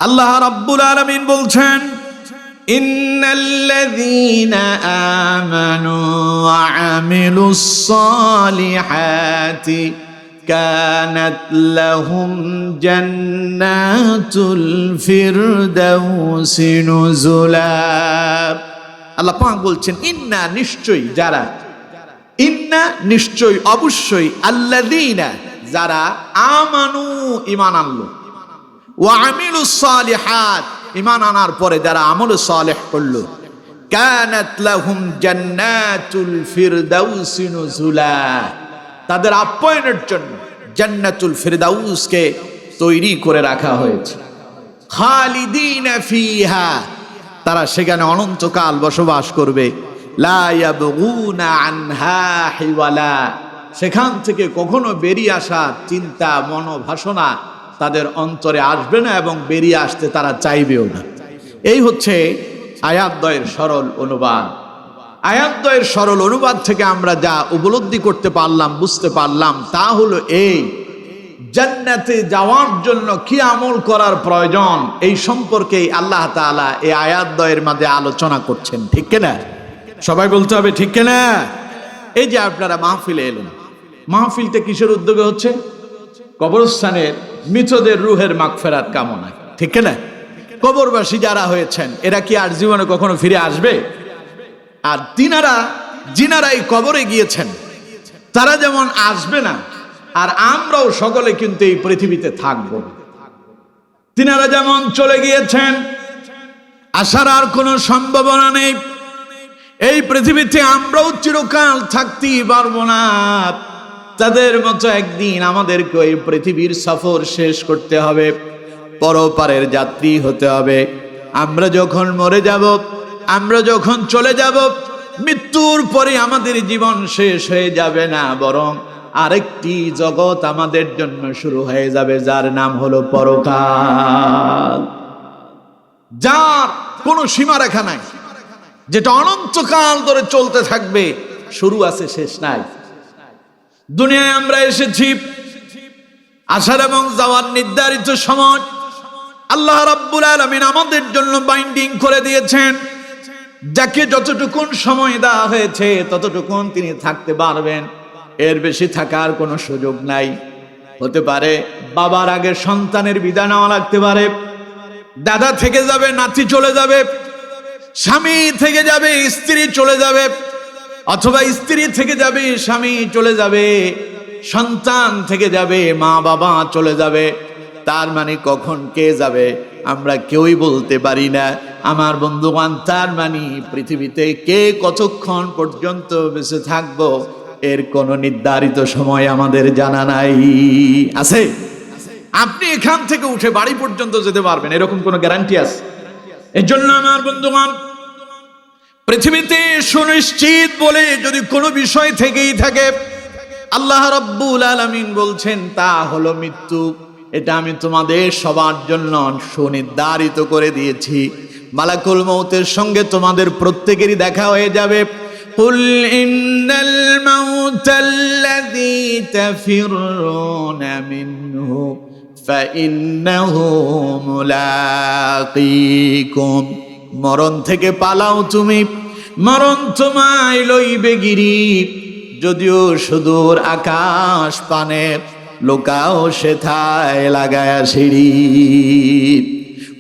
আল্লাহ রাব্বুল আলামিন বলছেন, ইন্নাল্লাযীনা আমানু ওয়া আমিলুস সালিহাতি কানাত লাহুম জান্নাতুল ফিরদাউসি নুজুলা। আল্লাহ পাক বলছেন, ইন্না নিশ্চয়ই যারা, ইন্না নিশ্চয়ই অবশ্যই, আল্লাযীনা যারা, আমানু ঈমান আনলো, ওয়া আমিলুস সালিহাত ঈমান আনার পরে যারা আমল সালেহ করলো, কানাত লাহুম জান্নাতুল ফিরদাউসি নুজুলা, তাদের আপ্যায়নের জন্য জান্নাতুল ফিরদাউসকে তৈরি করে রাখা হয়েছে। খালিদিনা ফিহা, তারা সেখানে অনন্তকাল বসবাস করবে। লা ইয়াবগুনা আনহা হিওয়ালা, সেখান থেকে কখনো বেরিয়ে আসার চিন্তা মনোবাসনা তাদের অন্তরে আসবে না এবং বেরিয়ে আসতে তারা চাইবেও না। এই হচ্ছে আয়াতদ্বয়ের সরল অনুবাদ। আয়াতদ্বয়ের সরল অনুবাদ থেকে আমরা যা উপলব্ধি করতে পারলাম, বুঝতে পারলাম, তা হলো এই, জান্নাতে যাওয়ার জন্য কি আমল করার প্রয়োজন এই সম্পর্কে আল্লাহ তাআলা এই আয়াতদ্বয়ের মাঝে আলোচনা করছেন। ঠিক কিনা? সবাই বলতে হবে ঠিক কিনা? এই যে আপনারা মাহফিলে এলেন, মাহফিলটা কিসের উদ্যোগে হচ্ছে? কবরস্থানের মৃতদের রুহের মাগফিরাত কামনায়। ঠিক কিনা? কবরবাসী যারা হয়েছেন এরা কি আর জীবনে কখনো ফিরে আসবে? আর যিনারা এই কবরে গিয়েছেন তারা যেমন আসবে না, আর আমরাও সকলে কিন্তু এই পৃথিবীতে থাকব। তিনারা যেমন চলে গিয়েছেন, আসার আর কোনো সম্ভাবনা নেই। এই পৃথিবীতে আমরাও চিরকাল থাকতেই পারবো না। তাদের মতো একদিন আমাদেরকে এই পৃথিবীর সফর শেষ করতে হবে, পরপারের যাত্রী হতে হবে। আমরা যখন মরে যাব, আমরা যখন চলে যাব, মৃত্যুর পরে আমাদের জীবন শেষ হয়ে যাবে না, বরং আরেকটি জগৎ আমাদের জন্য শুরু হয়ে যাবে, যার নাম হলো পরকাল, যার কোনো সীমারেখা নাই, যেটা অনন্তকাল ধরে চলতে থাকবে, শুরু আছে শেষ নাই। দুনিয়ায় আমরা এসেছি, আসার এবং যাওয়ার নির্ধারিত সময় আল্লাহ রাব্বুল আলামিন আমাদের জন্য বাইন্ডিং করে দিয়েছেন। যাকে যতটুকুন সময় দেওয়া হয়েছে ততটুকুন তিনি থাকতে পারবেন, এর বেশি থাকার কোনো সুযোগ নাই। হতে পারে বাবার আগে সন্তানের বিদায় নেওয়া লাগতে পারে, দাদা থেকে যাবে, নাতি চলে যাবে, স্বামী থেকে যাবে, স্ত্রী চলে যাবে, অথবা স্ত্রী থেকে যাবে, স্বামী চলে যাবে, সন্তান থেকে যাবে, মা বাবা চলে যাবে। তার মানে কখন কে যাবে আমরা কেউই বলতে পারি না। আমার বন্ধুগণ, তার মানে পৃথিবীতে কে কতক্ষণ পর্যন্ত বেঁচে থাকবো এর কোনো নির্ধারিত সময় আমাদের জানা নাই। আছে? আপনি এখান থেকে উঠে বাড়ি পর্যন্ত যেতে পারবেন এরকম কোনো গ্যারান্টি আছে? এর জন্য আমার বন্ধুগণ, পৃথিবীতে সুনিশ্চিত বলে যদি কোনো বিষয় থেকেই থাকে, আল্লাহ রাব্বুল আলামিন বলছেন তা হলো মৃত্যু। এটা আমি তোমাদের সবার জন্য সুনির্ধারিত করে দিয়েছি। মালাকুল মউতের সঙ্গে তোমাদের প্রত্যেকেরই দেখা হয়ে যাবে। কুল ইন্নাল মাউতাল্লাযী তাফিরুনা মিনহু ফাইন্নাহু মুলাকীকুম, মরণ থেকে পালাও তুমি, মরণ তোমায় লইবে গিরি। যদিও সুদূর আকাশ পানে, লোকাও সেথায় লাগায়া সিঁড়ি।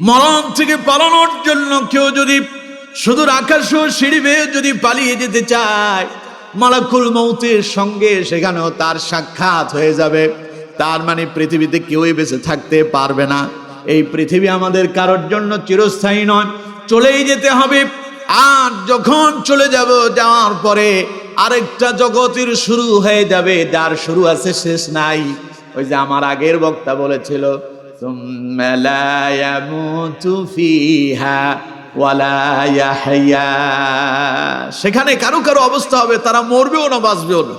মরণ থেকে পালানোর জন্য কেউ যদি সুদূর আকাশ ও সিঁড়ি বেয়ে যদি পালিয়ে যেতে চায়, মালাকুল মউতের সঙ্গে সেখানেও তার সাক্ষাৎ হয়ে যাবে। তার মানে পৃথিবীতে কেউই বেঁচে থাকতে পারবে না। এই পৃথিবী আমাদের কারোর জন্য চিরস্থায়ী নয়, চলেই যেতে হবে। আর যখন চলে যাব, যাওয়ার পরে আরেকটা জগতের শুরু হয়ে যাবে, যার শুরু আছে শেষ নাই। ওই যে আমার আগের বক্তা বলেছিল, সুম্মা লা ইয়ামুতু ফিহা ওয়ালা ইয়াহইয়া, সেখানে কারো কারো অবস্থা হবে তারা মরবেও না, বাঁচবেও না।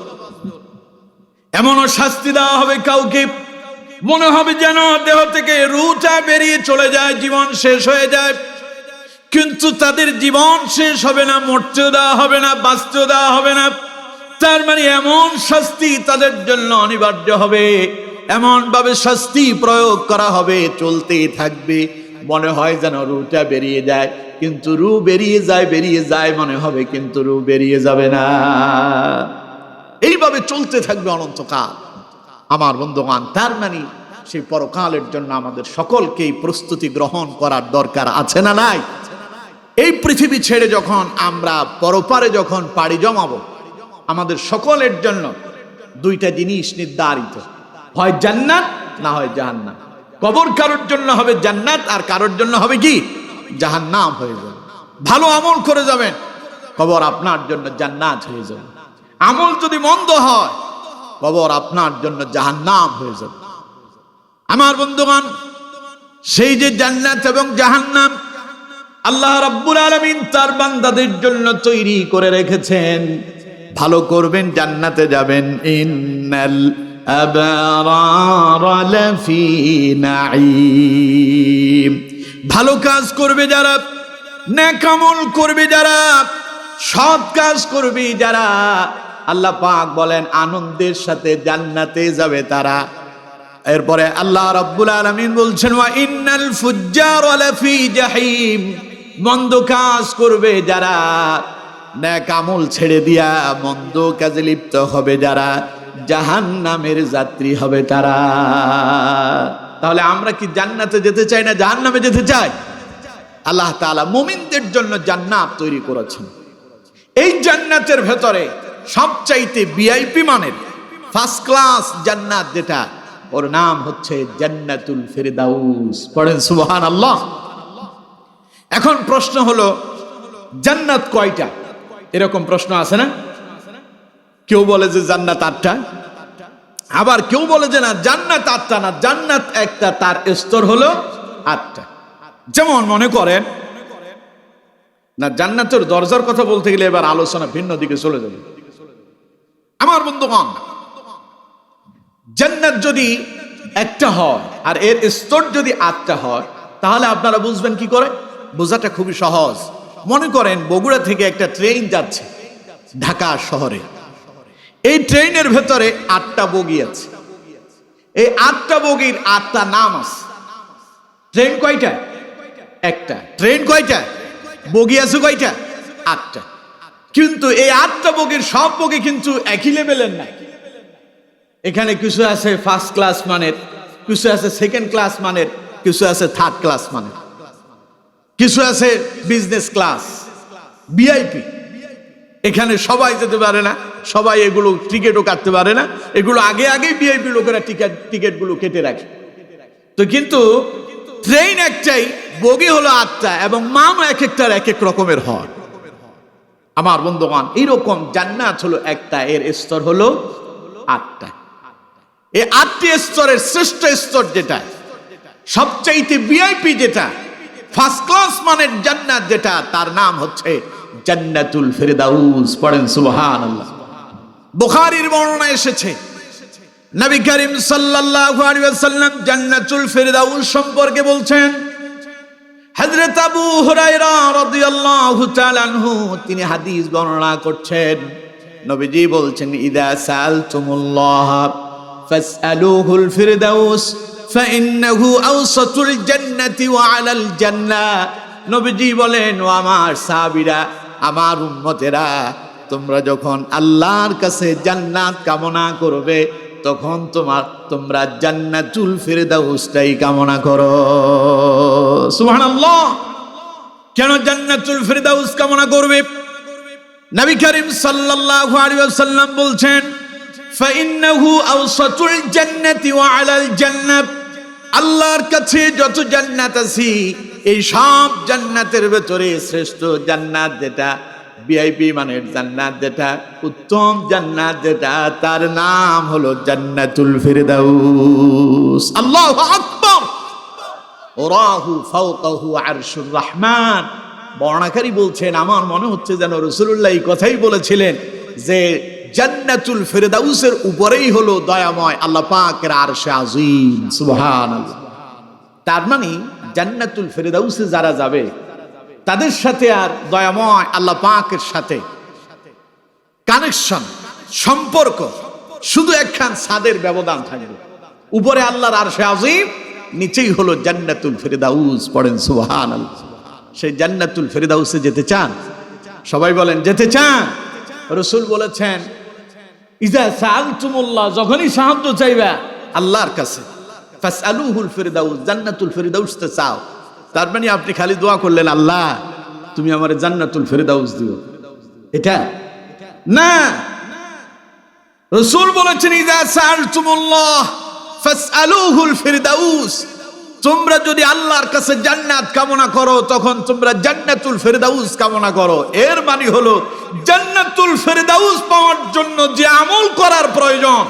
এমনও শাস্তি দেওয়া হবে কাউকে, মনে হবে যেন দেহ থেকে রূহটা বেরিয়ে চলে যায়, জীবন শেষ হয়ে যায়। কিন্তু তাদের জীবন শেষ হবে না, মরতেও দেওয়া হবে না, বাঁচতেও দেওয়া হবে না। তার মানে এমন শাস্তি তাদের জন্য অনিবার্য হবে, এমন ভাবে শাস্তি প্রয়োগ করা হবে, চলতেই থাকবে। মনে হয় যেন রুটা বেরিয়ে যায়, কিন্তু রু বেরিয়ে যায় মনে হবে, কিন্তু রু বেরিয়ে যাবে না। এইভাবে চলতে থাকবে অনন্তকাল আমার বন্ধুগণ। তার মানে সেই পরকালের জন্য আমাদের সকলকেই প্রস্তুতি গ্রহণ করার দরকার আছে না নাই? এই পৃথিবী ছেড়ে যখন আমরা পরপারে যখন পাড়ি জমাবো, আমাদের সকলের জন্য দুইটা জিনিস নির্ধারিত, হয় জান্নাত না হয় জাহান্নাম। কবর কারোর জন্য হবে জান্নাত, আর কারোর জন্য হবে কি জাহান্নাম হয়ে যাবে। ভালো আমল করে যাবেন, কবর আপনার জন্য জান্নাত হয়ে যাবে। আমল যদি মন্দ হয়, কবর আপনার জন্য জাহান্নাম হয়ে যাবে। আমার বন্ধুগণ, সেই যে জান্নাত এবং জাহান্নাম আল্লাহ রাব্বুল আলামিন তার বান্দাদের জন্য তৈরি করে রেখেছেন। ভালো করবেন, জান্নাতে যাবেন। ইন্নাল আবরারা লাফি নাঈম। ভালো কাজ করবে যারা, নেক আমল করবে যারা, সৎ কাজ করবে যারা, আল্লাহ পাক বলেন আনন্দের সাথে জান্নাতে যাবে তারা। এরপরে আল্লাহ রাব্বুল আলামিন বলছেন ওয়া ইন্নাল ফুজ্জারা লাফি জাহিম। মন্দ কাজ করবে যারা, নেক আমল ছেড়ে দিয়া মন্দ কাজে লিপ্ত হবে যারা, জাহান্নামের যাত্রী হবে তারা। তাহলে আমরা কি জান্নাতে যেতে চাই না জাহান্নামে যেতে চাই? আল্লাহ তাআলা মুমিনদের জন্য জান্নাত তৈরি করেছেন। এই জান্নাতের ভেতরে সবচাইতে ভিআইপি মানের ফার্স্ট ক্লাস জান্নাত যেটা, ওর নাম হচ্ছে জান্নাতুল ফিরদাউস। পড়েন সুবহানাল্লাহ। এখন প্রশ্ন হলো, জান্নাত কয়টা? এরকম প্রশ্ন আছে না? কেউ বলে যে জান্নাত 8টা, আবার কেউ বলে যে না জান্নাত 8টা না, জান্নাত একটা, তার স্তর হলো 8টা। যেমন মনে করেন না, জান্নাতের দরজার কথা বলতে গেলে এবার আলোচনা ভিন্ন দিকে চলে যাবে। আমার বন্ধুগণ, জান্নাত যদি একটা হয় আর এর স্তর যদি 8টা হয়, তাহলে আপনারা বুঝবেন কি করে? বোঝাটা খুবই সহজ। মনে করেন বগুড়া থেকে একটা ট্রেন যাচ্ছে ঢাকা শহরে। এই ট্রেনের ভেতরে 8টা বগি আছে। এই 8টা বগির 8টা নাম আছে। ট্রেন কয়টা? একটা। ট্রেন কয়টা? বগি আছে কয়টা? 8টা। কিন্তু এই 8টা বগির সব বগি কিন্তু একই লেভেলের না। এখানে কিছু আছে ফার্স্ট ক্লাস মানের, কিছু আছে সেকেন্ড ক্লাস মানের, কিছু আছে থার্ড ক্লাস মানের, কিছু আছে বিজনেস ক্লাস, ভিআইপি। এখানে সবাই যেতে পারে না, সবাই এগুলো টিকিটও কাটতে পারে না। এগুলো আগে আগে ভিআইপি লোকেরা টিকিটগুলো কেটে রাখে। তো কিন্তু ট্রেন একটাই, বগি হলো 8টা, এবং মাম এক একটার এক এক রকমের হয়। আমার বন্ধুগণ, এইরকম জান্নাত হলো একটা, এর স্তর হলো 8টা। এই 8টি স্তরের শ্রেষ্ঠ স্তর যেটা, সবচাইতে ভিআইপি যেটা, ফার্স্ট ক্লাস মানের জান্নাত যেটা, তার নাম হচ্ছে জান্নাতুল ফিরদাউস। পড়েন সুবহানাল্লাহ। বুখারীর বর্ণনা এসেছে, নবী করিম সাল্লাল্লাহু আলাইহি ওয়াসাল্লাম জান্নাতুল ফিরদাউস সম্পর্কে বলছেন। হযরত আবু হুরায়রা রাদিয়াল্লাহু তাআলা আনহু তিনি হাদিস বর্ণনা করছেন। নবীজি বলছেন, ইদা সালতুমুল্লাহ ফাসআলুহুল ফিরদাউস ফাইন্নাহু আওসাতুল জান্নাতি ওয়া আলাল জান্নাহ। নবীজি বলেন, ও আমার সাহাবীরা, আমার উম্মতেরা, তোমরা যখন আল্লাহর কাছে জান্নাত কামনা করবে, তখন তোমরা জান্নাতুল ফিরদাউসটাই কামনা করো। সুবহানাল্লাহ। কেন জান্নাতুল ফিরদাউস কামনা করবে? নবী করিম সাল্লাল্লাহু আলাইহি ওয়াসাল্লাম বলছেন, ফাইন্নাহু আওসাতুল জান্নাতি ওয়া আলাল জান্নাহ। আল্লাহর কাছে যত জান্নাত আছে, এই সব জান্নাতের ভেতরে শ্রেষ্ঠ জান্নাত যেটা, ভিআইপি মানের জান্নাত যেটা, উত্তম জান্নাত যেটা, তার নাম হলো জান্নাতুল ফিরদাউস। আল্লাহু আকবার। ওরাহু ফাওকাহু আরশুর রহমান। বর্ণনাকারী বলছেন, আমার মনে হচ্ছে যেন রাসূলুল্লাহ এই কথাই বলেছিলেন যে জান্নাতুল ফিরদাউসের উপরেই হলো দয়াময় আল্লাহ পাকের আরশে আযীম। সুবহানাল্লাহ। তার মানে জান্নাতুল ফিরদাউসে যারা যাবে, তাদের সাথে আর দয়াময় আল্লাহ পাকের সাথে কানেকশন, সম্পর্ক শুধু একখান ছাদের ব্যবধান থাকবে। উপরে আল্লাহর আরশে আযীম, নিচেই হলো জান্নাতুল ফেরদাউস। পড়েন সুবহানাল্লাহ। সেই জান্নাতুল ফেরদাউসে যেতে চান? সবাই বলেন যেতে চান? রাসূল বলেছেন ইজা সাআলতুমুল্লাহ, যখনই সাহায্য চাইবা আল্লাহর কাছে, ফাসআলুহুল ফিরদাউস, জান্নাতুল ফিরদাউসতে চাও। তার মানে আপনি খালি দোয়া করলেন আল্লাহ তুমি আমারে জান্নাতুল ফিরদাউস দিও, এটা না। রাসূল বলেছেন ইজা সাআলতুমুল্লাহ ফাসআলুহুল ফিরদাউস, তোমরা যদি আল্লাহর কাছে জান্নাত কামনা করো তখন তোমরা জান্নাতুল ফিরদাউস কামনা করো। এর মানে হলো জান্নাতুল ফিরদাউস পাওয়ার জন্য যে আমল করার প্রয়োজন,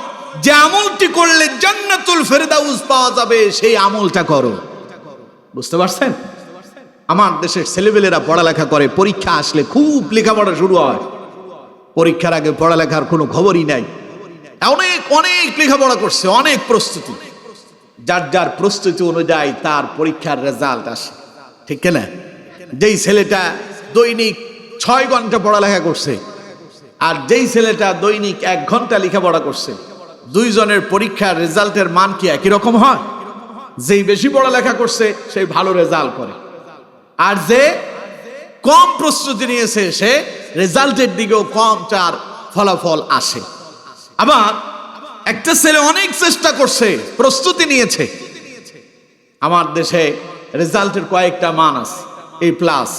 যে আমলটি করলে জান্নাতুল ফিরদাউস পাওয়া যাবে, সেই আমলটা করো। বুঝতে পারছেন? আমার দেশের ছেলেবেলেরা পড়ালেখা করে, পরীক্ষা আসলে খুব লেখাপড়া শুরু হয়। পরীক্ষার আগে পড়ালেখার কোনো খবরই নাই, অনেক অনেক লেখাপড়া করছে, অনেক প্রস্তুতি। যার যার প্রস্তুতি অনুযায়ী তার পরীক্ষার রেজাল্ট আসে, ঠিক না? যেই ছেলেটা দৈনিক 6 ঘন্টা পড়ালেখা করছে আর যেই ছেলেটা দৈনিক 1 ঘন্টা লেখাপড়া করছে, দুইজনের পরীক্ষার রেজাল্টের মান কি একই রকম হয়? যেই বেশি পড়ালেখা করছে সেই ভালো রেজাল্ট করে, আর যে কম প্রস্তুতি নিয়েছে সে রেজাল্টের দিকেও কম তার ফলাফল আসে। আবার একটা ছেলে অনেক চেষ্টা করছে, প্রস্তুতি নিয়েছে, আমার দেশে রেজাল্টের কয়েকটা মান আছে। এ প্লাস,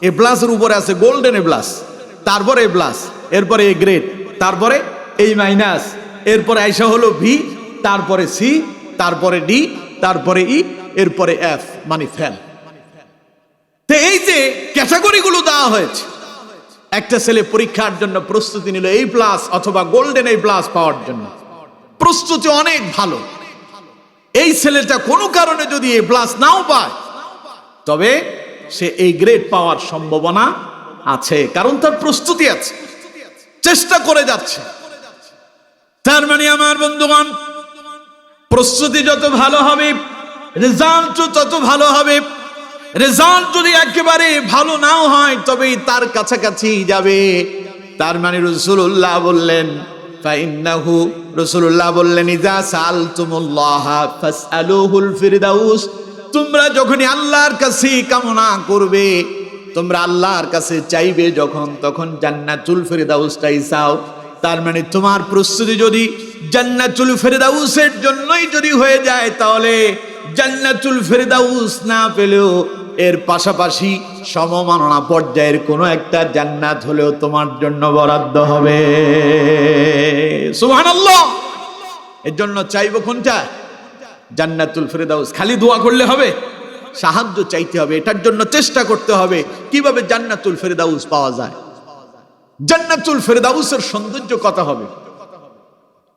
এ প্লাসের উপরে আছে গোল্ডেন এ প্লাস, তারপরে এ প্লাস, এরপরে এ গ্রেড, তারপরে এই মাইনাস, এরপরে আইসা হলো ভি, তারপরে সি, তারপরে ডি, তারপরে ই, এরপরে এফ মানে ফেল। তো এই যে ক্যাটাগরিগুলো দেওয়া হয়েছে, একটা ছেলে পরীক্ষার জন্য প্রস্তুতি নিল এই প্লাস অথবা গোল্ডেন এই প্লাস পাওয়ার জন্য, প্রস্তুতি অনেক ভালো। এই ছেলেটা কোনো কারণে যদি এ প্লাস নাও পায় তবে সে এই গ্রেড পাওয়ার সম্ভাবনা আছে, কারণ তার প্রস্তুতি আছে, চেষ্টা করে যাচ্ছে। তার মানে আমার বন্ধুগণ, প্রস্তুতি যত ভালো হবে রেজাল্ট তত ভালো হবে। রেজাল্ট যদি একেবারে ভালো নাও হয় তবেই তার কাছাকাছি যাবে। তার মানে রাসূলুল্লাহ বললেন ফাইন্নাহু, রাসূলুল্লাহ বললেন ইজা সাআলতুমুল্লাহ ফাসআলুহুল ফিরদাউস, তোমরা যখনই আল্লাহর কাছে কামনা করবে, তোমরা আল্লাহর কাছে চাইবে যখন, তখন জান্নাতুল ফিরদাউসটাই চাও। তার মানে তোমার প্রস্তুতি যদি জান্নাতুল ফিরদাউসের জন্যই যদি হয়ে যায় তাহলে জান্নাতুল ফিরদাউস না পেলেও এর পাশাপাশি সমমাননা পর্যায়ের কোনো একটা জান্নাত হলেও তোমার জন্য বরাদ্দ হবে। সুবহানাল্লাহ। এর জন্য চাইবো কোনটা? জান্নাতুল ফিরদাউস। খালি দোয়া করলে হবে? সাহায্য চাইতে হবে, এটার জন্য চেষ্টা করতে হবে। কিভাবে জান্নাতুল ফিরদাউস পাওয়া যায়? জান্নাতুল ফিরদাউসের সৌন্দর্য কত হবে?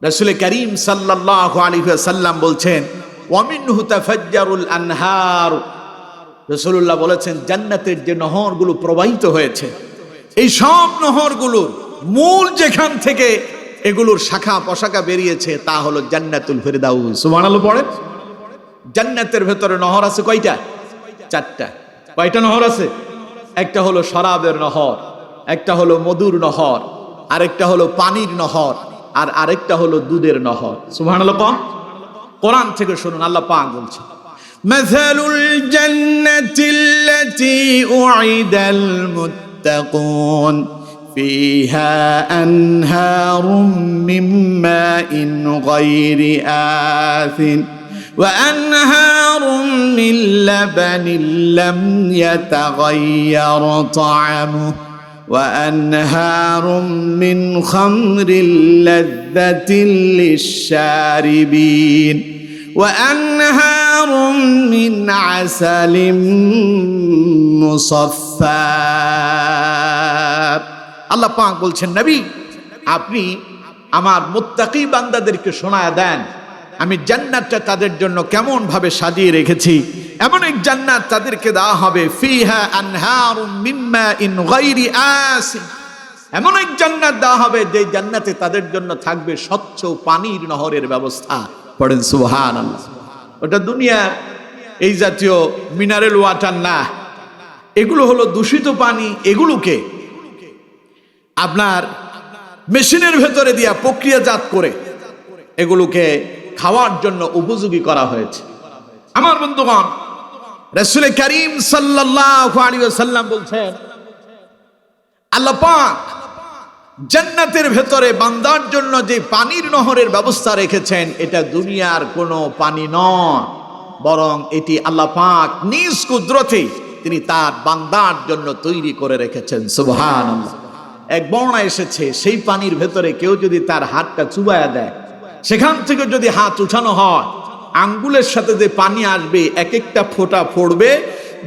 রাসূল করিম সাল্লাল্লাহু আলাইহি ওয়াসাল্লাম বলছেন ওয়ামিনহু তাফাজ্জারুল আনহার, রাসূলুল্লাহ বলেছেন জান্নাতের যে নহরগুলো প্রবাহিত হয়েছে, এই সব নহরগুলোর মূল যেখান থেকে এগুলোর শাখা প্রশাখা বেরিয়েছে তা হলো জান্নাতুল ফিরদাউস। সুবহানাল্লাহ পড়ে। জান্নাতের ভেতরে নহর আছে কয়টা? 4টা। কয়টা নহর আছে? একটা হলো শরাবের নহর, একটা হলো মধুর নহর, আরেকটা হলো পানির নহর, আর আরেকটা হলো দুধের নহর। সুবহানাল্লাহ। কোরআন থেকে শুনুন, আল্লাহ পাক বলছেন মাসালুল জান্নাতিল্লাতী উইদাল মুত্তাকুন ফিহা আনহারুম মিন মাইন গায়রি আফিন ওয়া আনহারুম মিন লাবানিন লাম ইয়াতাগায়্যার তা'আমুহু وأنهار من خمر لذة للشاربين وأنهار من عسل مصفى। আল্লাহ পাক বলছেন নবী আপনি আমার মুত্তাকি বান্দাদেরকে শোনায়া দেন আমি জান্নাতটা তাদের জন্য কেমন ভাবে সাজিয়ে রেখেছি। এমন এক জান্নাত তাদেরকে দেওয়া হবে ফিহা আনহারুম মিন মাইন গায়রি আসিন, এমন এক জান্নাত দেওয়া হবে যে জান্নাতে তাদের জন্য থাকবে স্বচ্ছ পানির নহরের ব্যবস্থা। পড়েন সুবহানাল্লাহ। ওটা দুনিয়ার এই জাতীয় মিনারেল ওয়াটার না, এগুলো হলো দূষিত পানি। এগুলোকে আপনার মেশিনের ভেতরে দিয়া প্রক্রিয়াজাত করে এগুলোকে খাওয়ার জন্য উপযোগী করা হয়েছে। আমার বন্ধুগণ, রাসূল করিম সাল্লাল্লাহু আলাইহি ওয়াসাল্লাম বলছেন, আল্লাহ পাক জান্নাতের ভেতরে বান্দার জন্য যে পানির নহরের ব্যবস্থা রেখেছেন, এটা দুনিয়ার কোনো পানি নয়, বরং এটি আল্লাহ পাক নিজ কুদরতে তিনি তার বান্দার জন্য তৈরি করে রেখেছেন। সুবহানাল্লাহ। এক বর্ণনা এসেছে, সেই পানির ভেতরে কেউ যদি তার হাতটা চুবায়া দেয়, সেখান থেকে যদি হাত উঠানো হয়, আঙ্গুলের সাথে যে পানি আসবে, এক একটা ফোঁটা পড়বে,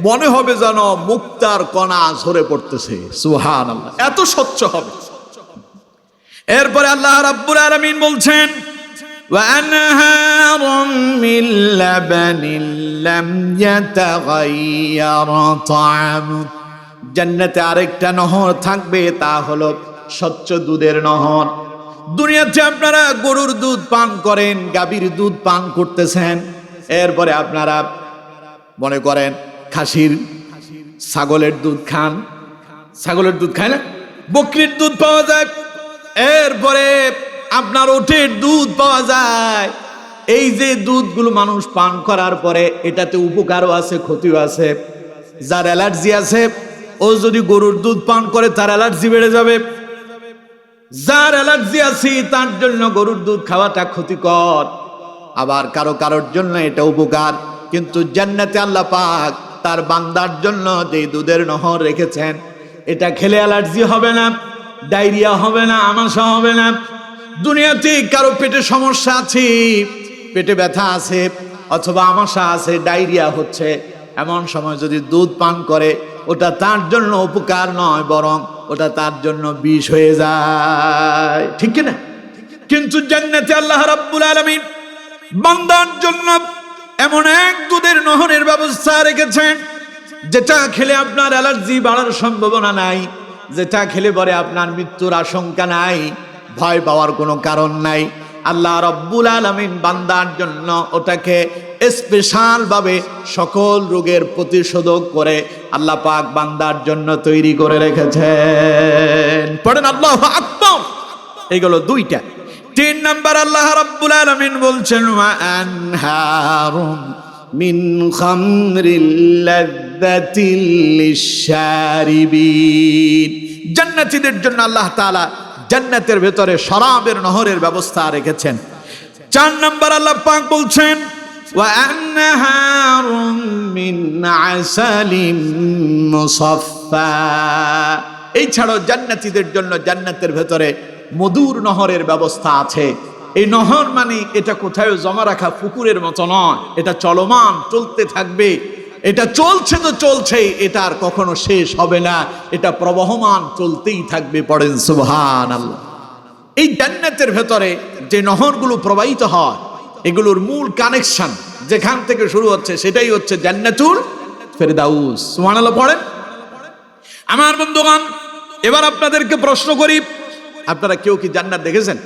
মনে হবে যেন মুক্তার কণা ঝরে পড়তেছে। সুবহানাল্লাহ, এত স্বচ্ছ হবে। এরপরে আল্লাহ রাব্বুল আলামিন বলছেন, وأنهار من لبن لم يتغير طعمه। জান্নাতে আরেকটা নহর থাকবে, তা হলো স্বচ্ছ দুধের নহর। দুনিয়াতে আপনারা গরুর দুধ পান করেন, গাভীর দুধ পান করতেছেন, এরপরে আপনারা মনে করেন খাসির ছাগলের দুধ খান, ছাগলের দুধ খায় না, বকরির দুধ পাওয়া যায়, এরপরে আপনার ওটের দুধ পাওয়া যায়। এই যে দুধগুলো মানুষ পান করার পরে এটাতে উপকারও আছে, ক্ষতিও আছে। যার অ্যালার্জি আছে, ও যদি গরুর দুধ পান করে তার অ্যালার্জি বেড়ে যাবে। যার অ্যালার্জি আছে তার জন্য গরুর দুধ খাওয়াটা ক্ষতিকর, আবার কারোর জন্য এটা উপকার। কিন্তু জান্নাতে আল্লাহ পাক তার বান্দার জন্য যে দুধের নহর রেখেছেন, এটা খেলে অ্যালার্জি হবে না, ডায়রিয়া হবে না, আমাশা হবে না। দুনিয়াতে কারো পেটে সমস্যা আছে, পেটে ব্যথা আছে, অথবা আমাশা আছে, ডায়রিয়া হচ্ছে, এমন সময় যদি দুধ পান করে, ওটা তার জন্য উপকার নয়, বরং ওটা তার জন্য বিষ হয়ে যায়, ঠিক কি না? কিন্তু জান্নাতে আল্লাহ রাব্বুল আলামিন বান্দার জন্য এমন এক দুধের নহরের ব্যবস্থা রেখেছেন, যেটা খেলে আপনার অ্যালার্জি বাড়ার সম্ভাবনা নাই, যেটা খেলে পরে আপনার মৃত্যুর আশঙ্কা নাই, ভয় পাওয়ার কোনো কারণ নাই। আল্লাহ রাব্বুল আলামিন বান্দার জন্য ওটাকে স্পেশাল ভাবে সকল রোগের প্রতিষেধক করে আল্লাহ পাক বান্দার জন্য তৈরি করে রেখেছেন। পড়েন আল্লাহু আকবার। এগুলো দুইটা। 3 নাম্বার আল্লাহ রাব্বুল আলামিন বলছেন, ওয়া আনহারুম মিন খামরিল লাযযাতিল লিশশারিবিন। জান্নাতীদের জন্য আল্লাহ তাআলা জান্নাতের ভেতরে শরাবের নহরের ব্যবস্থা রেখেছেন। 4 নাম্বার আল্লাহ পাক বলছেন, ওয়া আনহারুম মিন আসালিম মুসাফফা। এই ছাড়াও জান্নাতীদের জন্য জান্নাতের ভেতরে মধুর নহরের ব্যবস্থা আছে। এই নহর মানে এটা কোথাও জমা রাখা পুকুরের মতো নয়, এটা চলমান, চলতে থাকবে। এটা চলছে তো চলছেই, এটা আর কখনো শেষ হবে না, এটা প্রবহমান চলতেই থাকবে। পড়েন সুবহানাল্লাহ। এই জান্নাতের ভেতরে যে নহরগুলো প্রবাহিত হয়, এগুলোর মূল কানেকশন যেখান থেকে শুরু হচ্ছে, সেটাই হচ্ছে জান্নাতুল ফেরদাউস। সুবহানাল্লাহ পড়েন। আমার বন্ধুগণ, এবার আপনাদেরকে প্রশ্ন করি, আপনারা কেউ কি জান্নাত দেখেছেন?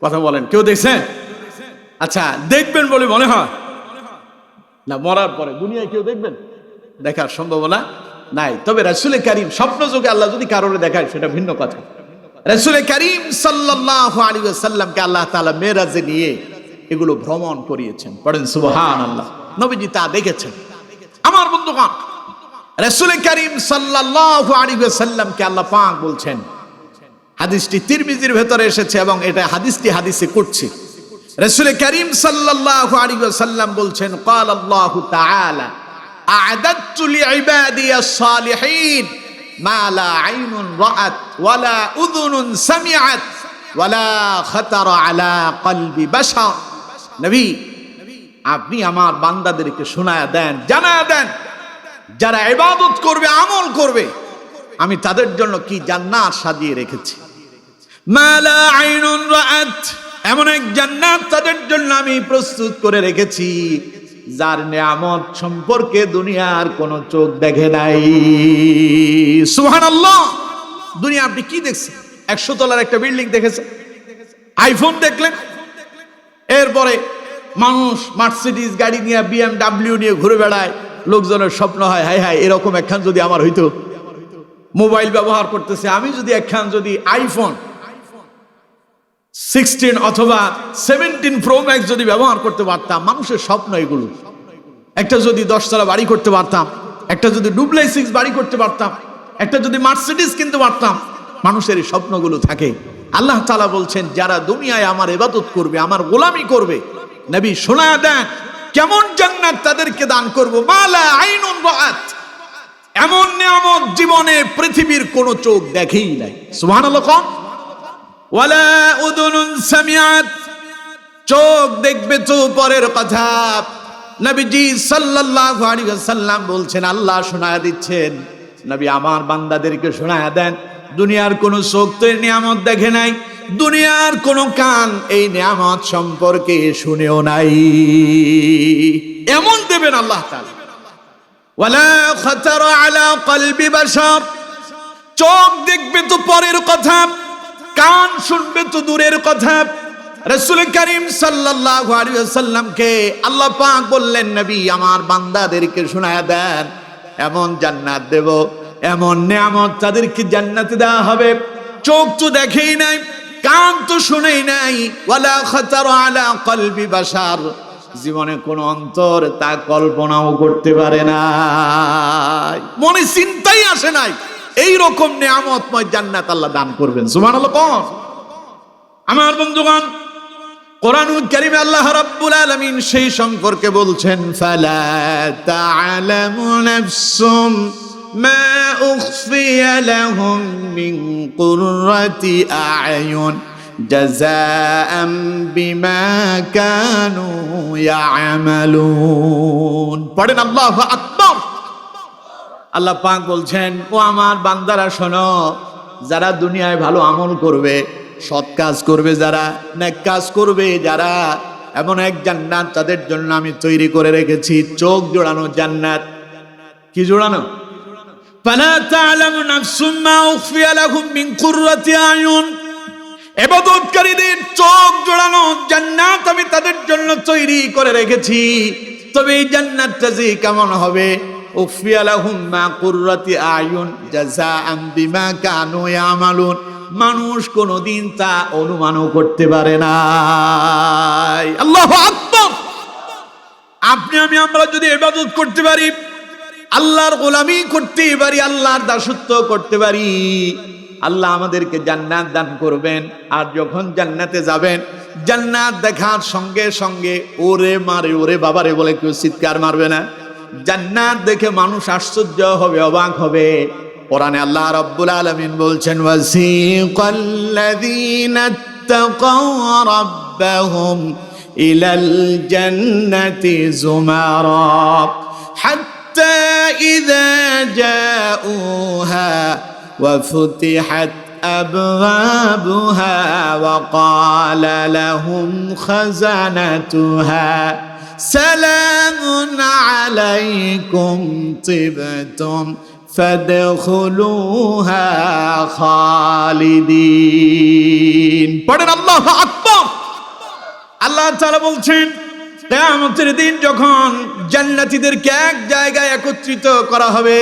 কথা বলেন, কেউ দেখছেন? আচ্ছা, দেখবেন বলে মনে হয় না? মরার পরে দুনিয়ায় কেউ দেখবেন? দেখার সম্ভাবনা নাই। তবে রাসূল কারীম স্বপ্ন যোগে আল্লাহ যদি কারোরে দেখায়, সেটা ভিন্ন কথা। রাসূল কারীম সাল্লাল্লাহু আলাইহি ওয়াসাল্লামকে আল্লাহ তাআলা মেরাজে নিয়ে এগুলো ভ্রমণ করিয়েছেন। পড়েন সুবহানাল্লাহ। নবীজি তা দেখেছেন। আমার বন্ধুগণ, রাসূল কারীম সাল্লাল্লাহু আলাইহি ওয়াসাল্লামকে আল্লাহ পাক বলছেন, হাদিসটি তিরমিজির ভেতরে এসেছে এবং এটা হাদিসে করছে। রাসূল কারীম সাল্লাল্লাহু আলাইহি ওয়াসাল্লাম বলছেন, ক্বাল আল্লাহু তাআলা আ'দাদতু লিইবাদিয়াস সালিহিন মা লা আইনুন রাআত ওয়ালা উযুনুন সামিআত ওয়ালা খাতারা আলা কলবি বাশার। নবী, আপনি আমার বান্দাদেরকে শোনায়া দেন, জানায়া দেন, যারা ইবাদত করবে, আমল করবে, আমি তাদের জন্য কি জান্নাত সাজিয়ে রেখেছি। মা লা আইনুন রাআত, এমন এক জান্নাত তাদের জন্য আমি প্রস্তুত করে রেখেছি, যার নিয়ামত সম্পর্কে দুনিয়ার কোন চোখ দেখে নাই। সুবহানাল্লাহ। দুনিয়া আপনি কি দেখছেন? 100 তলার একটা বিল্ডিং দেখেছেন, আইফোন দেখলেন, এরপরে মানুষ মার্সিডিজ গাড়ি নিয়ে, BMW নিয়ে ঘুরে বেড়ায়। লোকজনের স্বপ্ন হয়, হায় হায় এরকম একখান যদি আমার হইতো। মোবাইল ব্যবহার করতেছে, আমি যদি একখান যদি আইফোন 16 অথবা 17 প্রো ম্যাক্স যদি ব্যবহার করতে পারতাম। মানুষের স্বপ্ন এগুলো। একটা যদি 10 তলা বাড়ি করতে পারতাম, একটা যদি ডুপ্লেক্স বাড়ি করতে পারতাম, একটা যদি মার্সিডিজ কিনতে পারতাম, মানুষের এই স্বপ্নগুলো থাকে। আল্লাহ তাআলা বলছেন যারা দুনিয়ায় আমার ইবাদত করবে, আমার গোলামি করবে, নবী শোনা দেন কেমন জান্নাত তাদেরকে দান করব। মালা আইনুন রাআত, এমন নিয়ামত জীবনে পৃথিবীর কোন চোখ দেখেই নাই। সুবহানাল্লাহ। কোন ওয়ালা উযুনুন সামিআত, চোখ দেখবে তো পরের কথা। নবীজি সাল্লাল্লাহু আলাইহি ওয়াসাল্লাম বলছেন, আল্লাহ শোনায়া দিচ্ছেন, নবী আমার বান্দাদেরকে শোনায়া দেন, দুনিয়ার কোন চোখ তো এই নিয়ামত দেখে নাই, দুনিয়ার কোন কান এই নিয়ামত সম্পর্কে শুনেও নাই। এমন দেবেন আল্লাহ তাআলা। ওয়ালা খাতারা আলা কলবি বাশার, চোখ দেখবে তো পরের কথা, কান শুনবে তো দূরের কথা। রাসূল করিম সাল্লাল্লাহু আলাইহি ওয়াসাল্লামকে আল্লাহ পাক বললেন, নবী আমার বান্দাদেরকে শোনায়া দেন, এমন জান্নাত দেব, এমন নিয়ামত তাদেরকে জান্নাতে দেওয়া হবে, চোখ তো দেখেই নাই, কান তো শুনেই নাই। ওয়ালা খাতারা আলা কলবি বাশার, জীবনে কোন অন্তর তা কল্পনাও করতে পারে না, মনে চিন্তাই আসে নাই এই রকম নিয়ামতময় জান্নাত আল্লাহ দান করবেন। সুবহানাল্লাহ। কোন আমার বন্ধুগণ, কোরআনুল কারীমে আল্লাহ রাব্বুল আলামিন সেই সম্পর্কে বলছেন, ফালা তা'লামু নাফসুম মা উখফিয়া লাহুম মিন কুররাতি আ'য়ুন জাযাআম বিমা কানু ইয়া'মালুন। পড়েন আল্লাহু আকবার। আল্লাহ পাক বলছেন, ও আমার বান্দারা শোনো, যারা দুনিয়ায় ভালো আমল করবে, সৎ কাজ করবে, যারা নেক কাজ করবে, যারা, এমন এক জান্নাত তাদের জন্য আমি তৈরি করে রেখেছি, চোখ জোড়ানো জান্নাত। কি জোড়ানো? ফালা তা'লামু নাফসুম মা উখফিয়া লাহুম মিন কুররাতি আ'য়ুন, ইবাদতকারীদের চোখ জোড়ানো জান্নাত আমি তাদের জন্য তৈরি করে রেখেছি। তবে এই জান্নাতটা যে কেমন হবে, উখফিয়া লাহুম মা কুররাতি আ'য়ুন জাযাআম বিমা কানু ইয়ামালুন, মানুষ কোনদিন তা অনুমানও করতে পারে না। আল্লাহু আকবার। আপনি আমি আমরা যদি ইবাদত করতে পারি, আল্লাহর গোলামি করতে পারি, আল্লাহর দাসত্ব করতে পারি, আল্লাহ আমাদেরকে জান্নাত দান করবেন। আর যখন জান্নাতে যাবেন, জান্নাত দেখার সঙ্গে সঙ্গে ওরে মারে ওরে বাবারে বলে কেউ চিৎকার মারবে না। জান্নাত দেখে মানুষ আশ্চর্য হবে, অবাক হবে। কোরআনে আল্লাহ রাব্বুল আলামিন বলছেন, ওয়াসিকাল্লাযীনা ইত্তাকাও রাব্বাহুম ইলাল জান্নাতি যুমারা হাত্তা ইযা জাউহা ওয়া ফুতিহাত আবওয়াবুহা ওয়া ক্বালা লাহুম খাযানাতুহা সালামুন আলাইকুম তিবতুম ফাদখুলুহা খালিদিন। পড়েন আল্লাহু আকবার। আল্লাহ তাআলা বলছেন, কিয়ামতের দিন যখন জান্নাতীদেরকে এক জায়গায় একত্রিত করা হবে,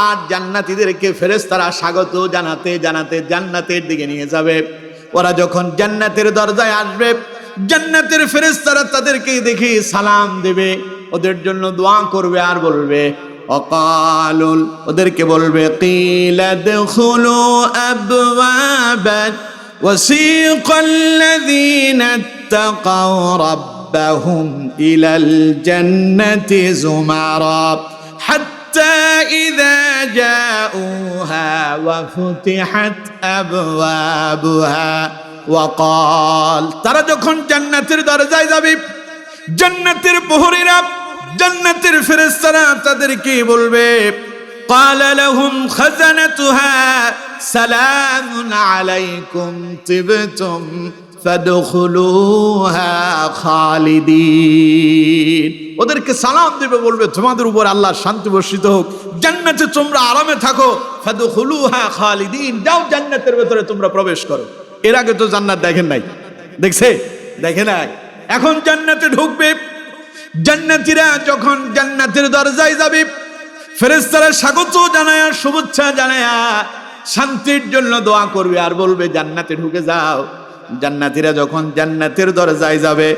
আর জান্নাতীদেরকে ফেরেশতারা স্বাগত জানাতে জানাতে জান্নাতের দিকে নিয়ে যাবে। ওরা যখন জান্নাতের দরজায় আসবে, জান্নাতের ফেরেশতারা তাদেরকে দেখে সালাম দেবে, ওদের জন্য দোয়া করবে, আর বলবে অকালুল, ওদেরকে বলবে কিলা দুখুলু আবওয়াবান ওয়াসিকাল্লাযীনা ইত্তাকাও রাব্বাহুম ইলাল জান্নাতি যুমারা হাত্তা ইযা জাউহা ওয়া ফুতিহাত আবওয়াবুহা ওয়া ক্বাল, তারা যখন জান্নাতের দরজায় যাবে, জান্নাতের প্রহরীরা, জান্নাতের ফেরেশতারা তাদেরকে বলবে, ক্বালা লাহুম খাযানাতুহা সালামুন আলাইকুম তিবতুম ফাদখুলুহা খালিদিন। ওদেরকে সালাম দেবে, বলবে তোমাদের উপর আল্লাহর শান্তি বর্ষিত হোক, জান্নাতে তোমরা আরামে থাকো, ফাদখুলুহা খালিদিন, যাও জান্নাতের ভেতরে তোমরা প্রবেশ করো। এর আগে তো জান্নাত দেখেন নাই, দেখছে? দেখে নাই। এখন জান্নাতে ঢুকবে। জান্নাতীরা যখন জান্নাতের দরজায় যাবে, ফেরেশতারা স্বাগত জানায়া, শুভেচ্ছা জানায়া, শান্তির জন্য দোয়া করবে, আর বলবে জান্নাতে ঢুকে যাও। জান্নাতীরা যখন জান্নাতের দরজায় যাবে,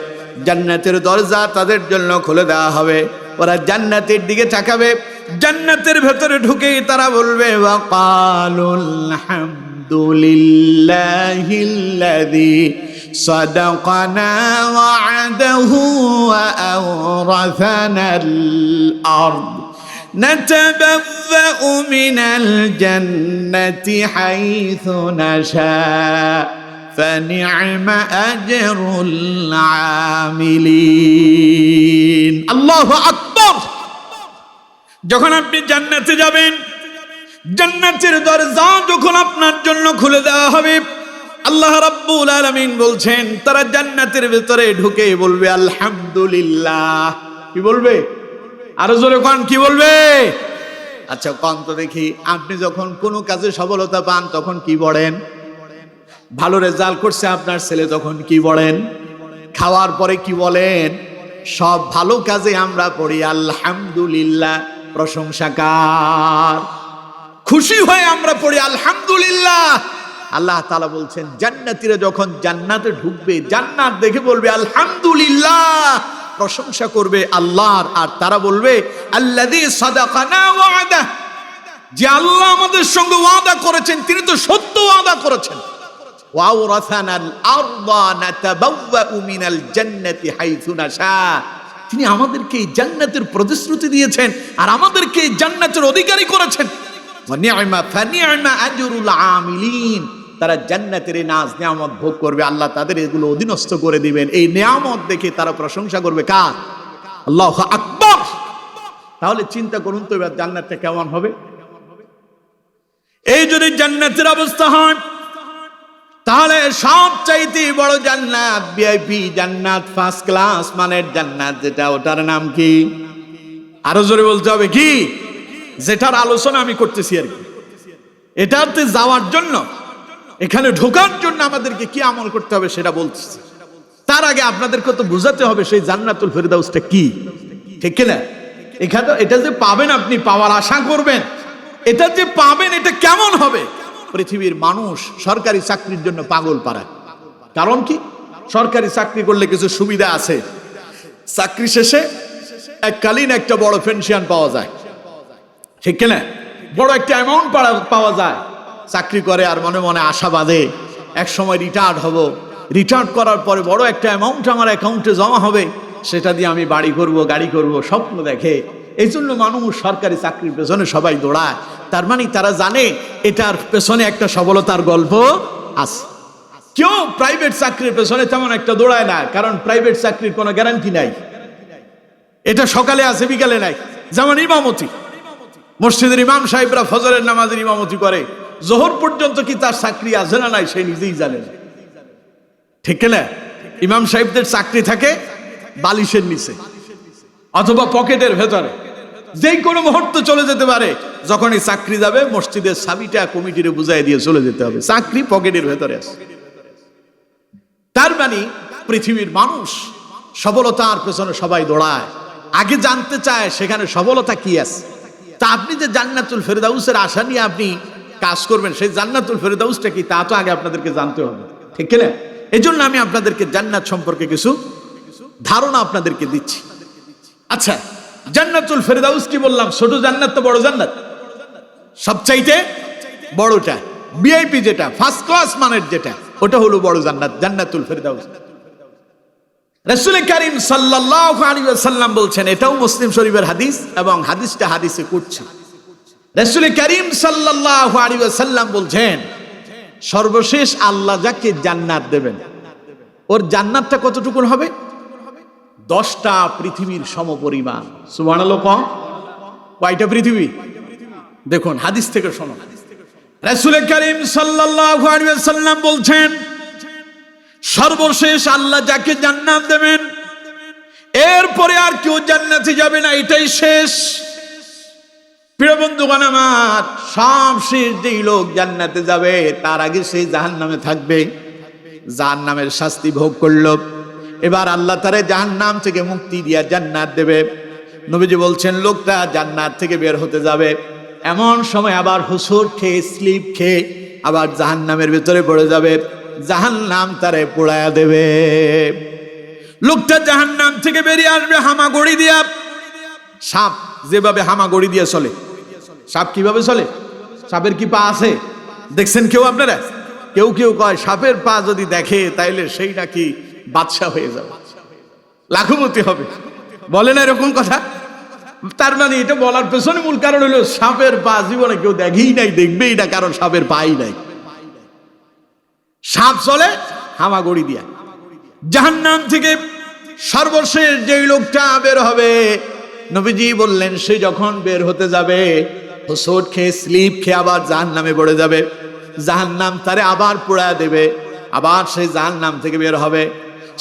জান্নাতের দরজা তাদের জন্য খুলে দেওয়া হবে। ওরা জান্নাতের দিকে তাকাবে, জান্নাতের ভেতরে ঢুকেই তারা বলবে ওয়াকালুল হামদুলিল্লাহিল্লাযী সাদাকানা ওয়া'দাহু ওয়া আওরাসানাল আরদ نتبوأ من الجنة حيث نشاء فنعم أجر العاملين الله أكبر যখন আপনি জান্নাতে যাবেন, জান্নাতের দরজা যখন আপনার জন্য খুলে দেওয়া হবে, আল্লাহ রাব্বুল আলামিন বলছেন তারা জান্নাতের ভিতরে ঢুকে বলবে আলহামদুলিল্লাহ। কি বলবে? আরো জোরে কোন, কি বলবে? আচ্ছা কোন তো দেখি, আপনি যখন কোনো কাজে সফলতা পান তখন কি বলেন? ভালো রেজাল্ট করছে আপনার ছেলে তখন কি বলেন? খাওয়ার পরে কি বলেন? সব ভালো কাজে আমরা পড়ি আলহামদুলিল্লাহ, প্রশংসাকার। খুশি হয়ে আমরা পড়ি আলহামদুলিল্লাহ। আল্লাহ তাআলা বলছেন জান্নাতীরা যখন জান্নাতে ঢুকবে, জান্নাত দেখে বলবে আলহামদুলিল্লাহ, প্রশংসা করবে আল্লাহর। আর তারা বলবে আল্লাযী সাদাকানা ওয়া'দা, যে আল্লাহ আমাদের সঙ্গে ওয়াদা করেছেন তিনি তো সত্য ওয়াদা করেছেন। ওয়া আওরাসানাল আরদা নাতাবাওয়াউ মিনাল জান্নাতি হাইসু নাশা, তিনি আমাদেরকে এই জান্নাতের প্রতিশ্রুতি দিয়েছেন আর আমাদেরকে এই জান্নাতের অধিকারী করেছেন। ওয়া নি'মা ফানি'মা আজরুল আমিলিন, তারা জান্নাতের এই নাজ নিয়ামত ভোগ করবে, আল্লাহ তাদের এগুলো অধীনস্থ করে দিবেন। এই নিয়ামত দেখে তারা প্রশংসা করবে কার? আল্লাহু আকবার। তাহলে চিন্তা করুন তো এবার জান্নাতটা কেমন হবে। এই যদি জান্নাতের অবস্থা হয় তাহলে সবচাইতে বড় জান্নাত, ভিআইপি জান্নাত, ফার্স্ট ক্লাস মানের জান্নাত যেটা, ওটার নাম কি? আরো জোরে বলতে হবে কি? যেটার আলোচনা আমি করতেছি আর কি। এটাতে যাওয়ার জন্য, এখানে ঢোকার জন্য আমাদেরকে কি আমল করতে হবে সেটা বলতেছি। তার আগে আপনাদেরকে তো বুঝাতে হবে সেই জান্নাতুল ফেরদাউসটা কি, ঠিক কিনা? এখানে এটা যে পাবেন, আপনি পাওয়ার আশা করবেন, এটা যে পাবেন এটা কেমন হবে? পৃথিবীর মানুষ সরকারি চাকরির জন্য পাগল পাড়ায়। কারণ কি? সরকারি চাকরি করলে কিছু সুবিধা আছে। চাকরি শেষে এককালীন একটা বড় পেনশন পাওয়া যায়, ঠিক কিনা? বড় একটা অ্যামাউন্ট পাওয়া যায়। চাকরি করে আর মনে মনে আশা বাঁধে এক সময় রিটায়ার্ড হব, রিটায়ার্ড করার পরে বড় একটা অ্যামাউন্ট আমার অ্যাকাউন্টে জমা হবে, সেটা দিয়ে আমি বাড়ি করব, গাড়ি করব, স্বপ্ন দেখে। এই জন্য মানুষ সরকারি চাকরির পেছনে সবাই দৌড়ায়। তার মানে তারা জানে এটার পেছনে একটা সফলতার গল্প আছে। কেউ প্রাইভেট চাকরির পেছনে তেমন একটা দৌড়ায় না, কারণ প্রাইভেট চাকরির কোনো গ্যারান্টি নাই। এটা সকালে আছে, বিকালে নাই। যেমন ইমামতি, মসজিদের ইমাম সাহেবরা ফজরের নামাজের ইমামতি করে, জোহর পর্যন্ত কি তার চাকরি আছে না নাই সে নিজেই জানে না, ঠিক না? ইমাম সাহেবদের চাকরি থাকে বালিশের নিচে অথবা পকেটের ভেতরে, যেই কোনো মুহূর্তে চলে যেতে পারে। যখন এই চাকরি যাবে, মসজিদের চাবিটা কমিটির বুঝাই দিয়ে চলে যেতে হবে, চাকরি পকেটের ভেতরে আছে। তার মানে পৃথিবীর মানুষ সফলতার পেছনে সবাই দৌড়ায়, আগে জানতে চায় সেখানে সফলতা কি আছে। তা আপনি যে জান্নাতুল ফেরদাউসের আশা নিয়ে আপনি কাজ করবেন, সেই জান্নাতুল ফেরদাউসটা কি তা তো আগে আপনাদেরকে জানতে হবে, ঠিক কিনা? এই জন্য আমি আপনাদেরকে জান্নাত সম্পর্কে কিছু ধারণা আপনাদেরকে দিচ্ছি। আচ্ছা, জান্নাতুল ফেরদাউস কি বললাম? ছোট জান্নাত তো বড় জান্নাত, সবচাইতে বড়টা, ভিআইপি যেটা, ফার্স্ট ক্লাস মানের যেটা, ওটা হলো বড় জান্নাত, জান্নাতুল ফেরদাউস। রাসূল কারীম সাল্লাল্লাহু আলাইহি ওয়াসাল্লাম বলছেন, এটাও মুসলিম শরীফের হাদিস এবং হাদিসটা হাদিসে কুদসি। রাসূল কারীম সাল্লাল্লাহু আলাইহি ওয়াসাল্লাম বলছেন, সর্বশেষ আল্লাহ যাকে জান্নাত দেবেন, ওর জান্নাতটা কতটুকুন হবে? 10টা পৃথিবীর সমপরিমাণ। সুবহানাল্লাহ। কয়টা পৃথিবী? দেখুন হাদিস থেকে শোনো। রাসূল কারীম সাল্লাল্লাহু আলাইহি ওয়াসাল্লাম বলছেন, সর্বশেষ আল্লাহ যাকে জান্নাত দেবেন, এরপরে আর কেউ জান্নাতে যাবে না, এটাই শেষ। প্রিয় বন্ধুগণ আমার, সব শেষ যেই লোক জান্নাতে যাবে তার আগে সেই জাহান্নামে থাকবে, জাহান্নামের শাস্তি ভোগ করলো। এবার আল্লাহ তারে জাহান্নাম থেকে মুক্তি দিয়া জান্নাত দেবে। নবীজি বলছেন, লোকটা জান্নাত থেকে বের হতে যাবে, এমন সময় আবার হুসুর খেয়ে, স্লিপ খেয়ে আবার জাহান্নামের ভিতরে পড়ে যাবে, জাহান্নাম তারে পোড়ায়া দেবে। লোকটা জাহান্নাম থেকে বেরিয়ে আসবে হামাগুড়ি দিয়া। সাপ যেভাবে হামাগুড়ি দিয়ে চলে, সাপ কিভাবে চলে? সাপের কি পা আছে দেখছেন কেউ আপনারা? কেউ কেউ কয় সাপের পা যদি দেখে তাইলে সেই নাকি বাদশা হয়ে যাবে, লাখপতি হবে, বলে না এরকম কথা? তার মানে এটা বলার পেছনে মূল কারণ হলো সাপের পা জীবনে কেউ দেখেই নাই, দেখবেই না, কারণ সাপের পাই নাই। সাপ চলে হামাগুড়ি দিয়া। জাহান্নাম থেকে সর্বশেষ যেই লোকটা বের হবে, নবীজি বললেন সে যখন বের হতে যাবে হোঁচট খেয়ে স্লিপ খেয়ে আবার জাহান্নামে পড়ে যাবে। জাহান্নাম তারে আবার পোড়া দেবে, আবার সেই জাহান্নাম থেকে বের হবে।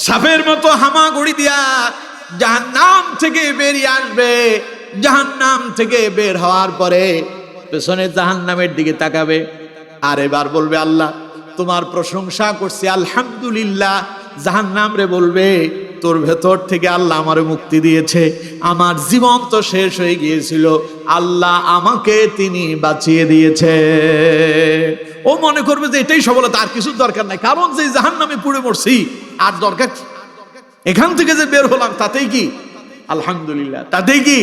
সাপের মতো হামাগুড়ি দিয়া জাহান্নাম থেকে বেরিয়ে আসবে। জাহান্নাম থেকে বের হওয়ার পরে পেছনে জাহান্নামের দিকে তাকাবে, আর এবার বলবে আল্লাহ তোমার প্রশংসা করছি, আলহামদুলিল্লাহ। জাহান্নাম রে বলবে তোর ভেতর থেকে আল্লাহ আমারে মুক্তি দিয়েছে, আমার জীবন তো শেষ হয়ে গিয়েছিল, আল্লাহ আমাকে তিনি বাঁচিয়ে দিয়েছে। ও মনে করবে যে এটাই সফলতা, আর কিছু দরকার নাই, কারণ যে জাহান্নামে পুড়ে মরছি আর দরকার কি? এখান থেকে যে বের হলাম তাতেই কি আলহামদুলিল্লাহ, তাতেই কি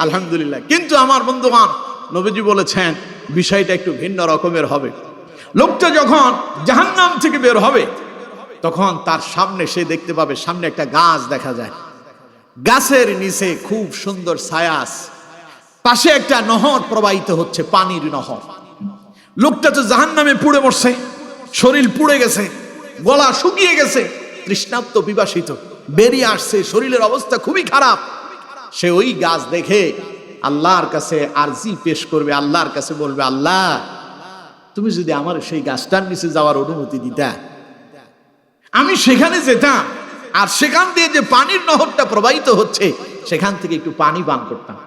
আলহামদুলিল্লাহ। কিন্তু আমার বন্ধুগণ, নবীজি বলেছেন বিষয়টা একটু ভিন্ন রকমের হবে। লোকটা যখন জাহান্নাম থেকে বের হবে তখন তার সামনে সে দেখতে পাবে, সামনে একটা গাছ দেখা যায়, গাছের নিচে খুব সুন্দর ছায়া, পাশে একটা নহর প্রবাহিত হচ্ছে, পানির নহর। লোকটা তো জাহান্নামে পুড়ে মরছে, শরীর পুড়ে গেছে, গলা শুকিয়ে গেছে, তৃষ্ণার্ত পিপাসিত, বেরিয়ে আসছে, শরীরের অবস্থা খুবই খারাপ। সে ওই গাছ দেখে আল্লাহর কাছে আরজি পেশ করবে, আল্লাহর কাছে বলবে আল্লাহ তুমি যদি আমার সেই গাছটার নিচে যাওয়ার অনুমতি দিতা, আমি সেখানে যেতাম, আর সেখান দিয়ে যে পানির নহরটা প্রবাহিত হচ্ছে সেখান থেকে একটু পানি পান করতাম।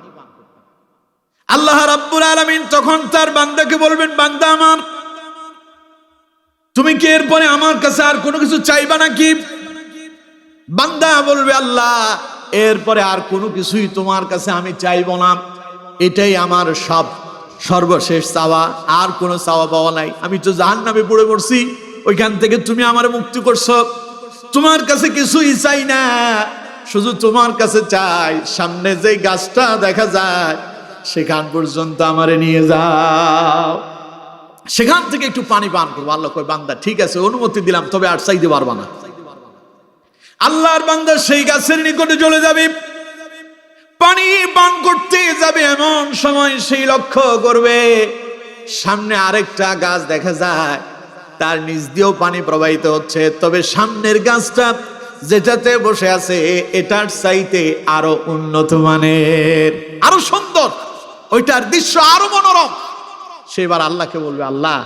আল্লাহ রাব্বুল আলামিন তখন তার বান্দাকে বলবেন, বান্দা আমার, তুমি কি এরপরে আমার কাছে আর কোনো কিছু চাইবা নাকি? বান্দা বলবে আল্লাহ এরপরে আর কোনো কিছুই তোমার কাছে আমি চাইব না, এটাই আমার সর্বশেষ চাওয়া, আর কোনো চাওয়া পাওয়া নাই। আমি তো জাহান্নামে পড়ে পড়ছি, ওইখান থেকে তুমি আমার মুক্তি করছো, তোমার কাছে কিছুই চাই না, শুধু তোমার কাছে চাই সামনে যে গাছটা দেখা যায় সেখান পর্যন্ত আমারে নিয়ে যাও, সেখান থেকে একটু পানি পান করবো। আল্লাহ কয় বান্দা ঠিক আছে অনুমতি দিলাম, তবে আর চাইতে পারবা না। আল্লাহর বান্দা সেই গাছের নিকটে চলে যাবে, পানি পান করতে যাবে, এমন সময় সেই লক্ষ্য করবে সামনে আরেকটা গাছ দেখা যায়, তার নিচ দিয়েও পানি প্রবাহিত হচ্ছে, তবে সামনের গাছটা যেটাতে বসে আছে এটার চাইতে আরো উন্নত মানের, আরো সুন্দর, ওইটার দৃশ্য আরো মনোরম। সেবার আল্লাহকে বলবে আল্লাহ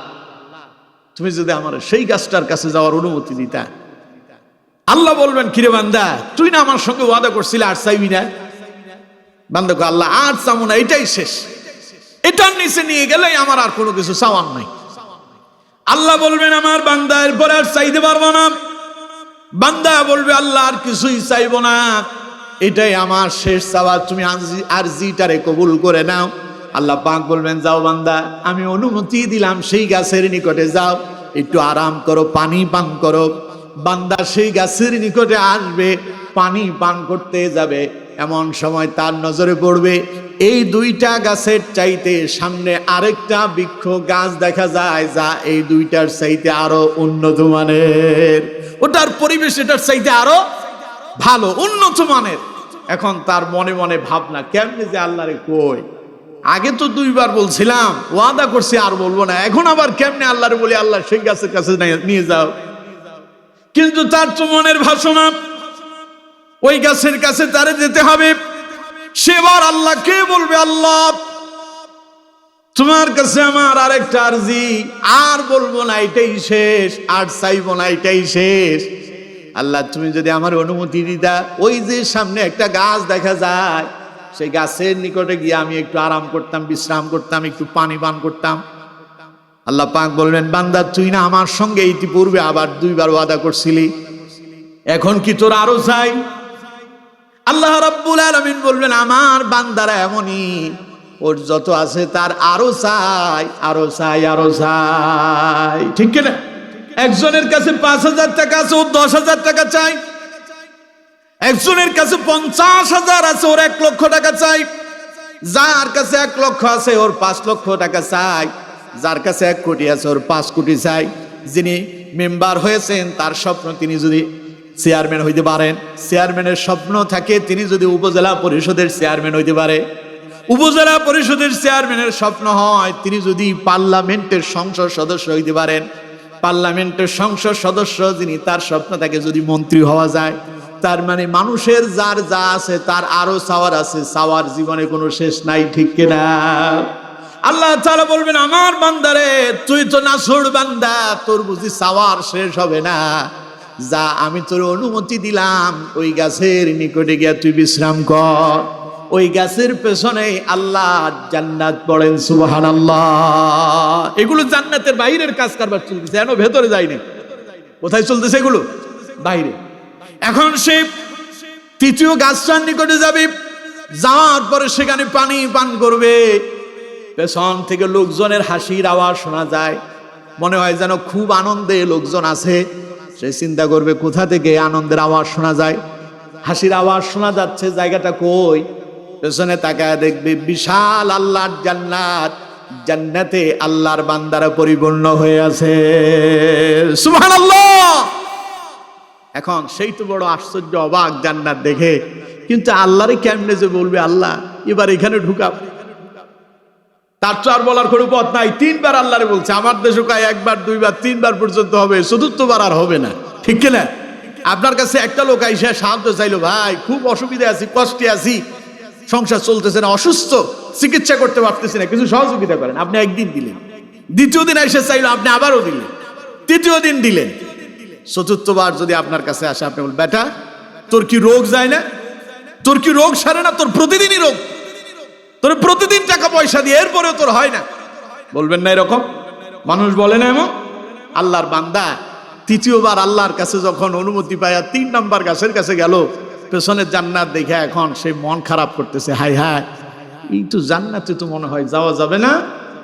তুমি যদি আমার সেই গাছটার কাছে যাওয়ার অনুমতি দিতা। আল্লাহ বলবেন কিরে বান্দা, তুই না আমার সঙ্গে ওয়াদা করছিলি আর চাইবি না? বান্দা কয় আল্লাহ আর চাবো না, এটাই শেষ, এটার নিচে নিয়ে গেলেই আমার আর কোনো কিছু চাওয়ার নাই। আল্লাহ বলবেন আমার বান্দা এরপরে আর চাইতে পারবো না। বান্দা বলবে আল্লাহ আর কিছুই চাইবো না, এটাই আমার শেষ চাওয়া, তুমি আরজিটারে কবুল করে নাও। আল্লাহ পাক বলবেন যাও বান্দা, আমি অনুমতি দিলাম, সেই গাছের নিকটে যাও, একটু আরাম করো, পানি পান করো। বান্দা সেই গাছের নিকটে আসবে, পানি পান করতে যাবে, এমন সময় তার নজরে পড়বে এই দুইটা গাছের চাইতে সামনে আরেকটা বৃক্ষ গাছ দেখা যায়, যা এই দুইটার চাইতে আরো উন্নত মানের, ওটার পরিবেশ এটার চাইতে আরো ভালো, উন্নত মানের। এখন তার মনে মনে ভাবনা, কেমনে যে আল্লাহরে কই, আগে তো দুইবার বলছিলাম, ওয়াদা করছি আর বলবো না, এখন আবার কেমনে আল্লাহরে বলি আল্লাহ সেই গাছের কাছে নিয়ে যাও। কিন্তু তার তো মনের ভাষণা, ওই গাছের কাছে তারে যেতে হবে। সেবার আল্লাহকে বলবে আল্লাহ তোমার কাছে আমার আরেকটা আরজি, আর বলবো না, এটাই শেষ, আর চাইবো না, এটাই শেষ। আল্লাহ তুমি যদি আমার অনুমতি দিতা, ওই যে সামনে একটা গাছ দেখা যায় সেই গাছের নিকটে গিয়ে আমি একটু আরাম করতাম, বিশ্রাম করতাম, একটু পানি পান করতাম। আল্লাহ পাক বলবেন বান্দা তুই না আমার সঙ্গে ইতিপূর্বে আবার দুইবার ওয়াদা করছিলি, এখন কি তোর আরো চাই? আল্লাহ রাব্বুল আলামিন বলবেন আমার বান্দারা এমনই, ওর যত আছে তার আরো চাই, আরো চাই, আরো চাই, ঠিক কিনা? একজনের কাছে ৫,০০০ টাকা আছে, ও ১০,০০০ টাকা চাই। একজনের কাছে 50,000 আছে, ওর 1 লক্ষ টাকা চাই। যার কাছে 1 লক্ষ আছে ওর 5 লক্ষ টাকা চাই। যার কাছে 1 কোটি আছে ওর 5 কোটি চাই। যিনি মেম্বার হয়েছেন তার স্বপ্ন তিনি যদি চেয়ারম্যান হইতে পারেন, চেয়ারম্যানের স্বপ্ন থাকে তিনি যদি উপজেলা পরিষদের চেয়ারম্যান হইতে পারে, উপজেলা পরিষদের চেয়ারম্যানের স্বপ্ন হয় তিনি যদি পার্লামেন্টের সংসদ সদস্য হইতে পারেন, পার্লামেন্টের সংসদ সদস্য যিনি তার স্বপ্ন থাকে যদি মন্ত্রী হওয়া যায়। তার মানে মানুষের যার যা আছে তার আরো চাওয়ার আছে, চাওয়ার জীবনে কোনো শেষ নাই, ঠিক কিনা? আল্লাহ তাআলা বলবেন আমার বান্দারে তুই তো নাছুড় বান্দা, তোর বুঝি চাওয়ার শেষ হবে না, যা আমি তোর অনুমতি দিলাম ওই গাছের নিকটে গিয়া তুই বিশ্রাম কর। ওই গাছের পেছনে আল্লাহ জান্নাত, পড়েন সুবহানাল্লাহ। এগুলো জান্নাতের বাইরের কাজ কারবার চলতেছে, এখনো ভেতরে যায়নি। কোথায় চলতেছে এগুলো? বাইরে। এখন সে তৃতীয় গাছটার নিকটে যাবে, যাওয়ার পরে সেখানে পানি পান করবে। পেছন থেকে লোকজনের হাসির আওয়াজ শোনা যায়, মনে হয় যেন খুব আনন্দে লোকজন আছে। সে চিন্তা করবে কোথা থেকে আনন্দের আওয়াজ শোনা যায়, হাসির আওয়াজ শোনা যাচ্ছে, জায়গাটা কই? পেছনে তাকায় দেখবে বিশাল আল্লাহর জান্নাত, জান্নাতে আল্লাহর বান্দারা পরিপূর্ণ হয়ে আছে। সুবহানাল্লাহ। এখন সেই তো বড় আশ্চর্য, অবাক জান্নাত দেখে, কিন্তু আল্লাহরে কেমনে যে বলবে আল্লাহ এবার এখানে ঢুকাব, তার তো আর বলার কোনো পথ নাই। 3 বার আল্লাহরে বলছে, আমার দেশে কয় 1 বার 2 বার 3 বার পর্যন্ত হবে, 4th বার আর হবে না, ঠিক কিনা? আপনার কাছে একটা লোক আইসা সাহায্য চাইলো, ভাই খুব অসুবিধা আছি, কষ্টে আছি, সংসার চলতেছে না, অসুস্থ, চিকিৎসা করতে পারতেছি না, কিছু সহযোগিতা করেন। আপনি একদিন দিলেন, দ্বিতীয় দিন এসে চাইলো, আপনি আবারও দিলেন, তৃতীয় দিন দিলেন, 4th বার যদি আপনার কাছে আসে, আপনি বলবেন বেটা তোর কি রোগ যায় না, তোর কি রোগ সারে না, তোর প্রতিদিনই রোগ, তোর প্রতিদিন টাকা পয়সা দিয়ে, এরপরেও তোর হয় না, বলবেন না এরকম? মানুষ বলে না এমন? আল্লাহর বান্দা তৃতীয়বার আল্লাহর কাছে যখন অনুমতি পায়া 3 নম্বর গাছের কাছে গেল, পেছনের জান্নাত দেখে এখন সে মন খারাপ করতেছে, হায় হায় এই তো জান্নাতে তো মনে হয় যাওয়া যাবে না,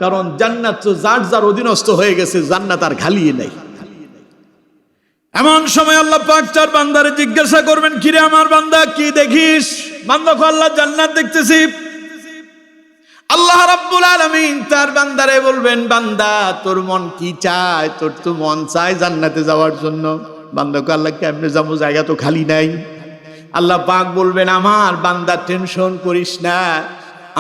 কারণ জান্নাত তো যার যার অধীনস্থ হয়ে গেছে, জান্নাত আর খালিয়ে নেই। এমন সময় আল্লাহ পাক তার বান্দারে জিজ্ঞাসা করবেন, কিরে আমার বান্দা কি দেখিস? বান্দা কো আল্লাহ জান্নাত দেখতেছি। আল্লাহ রাব্বুল আলামিন তার বান্দারে বলবেন, বান্দা তোর মন কি চায়? তোর তো মন চায় জান্নাতে যাওয়ার জন্য। বান্দা কো আল্লাহ কেমনে যাবো, জায়গা তো খালি নাই। আল্লাহ পাক বলবেন, আমার বান্দা টেনশন করিস না,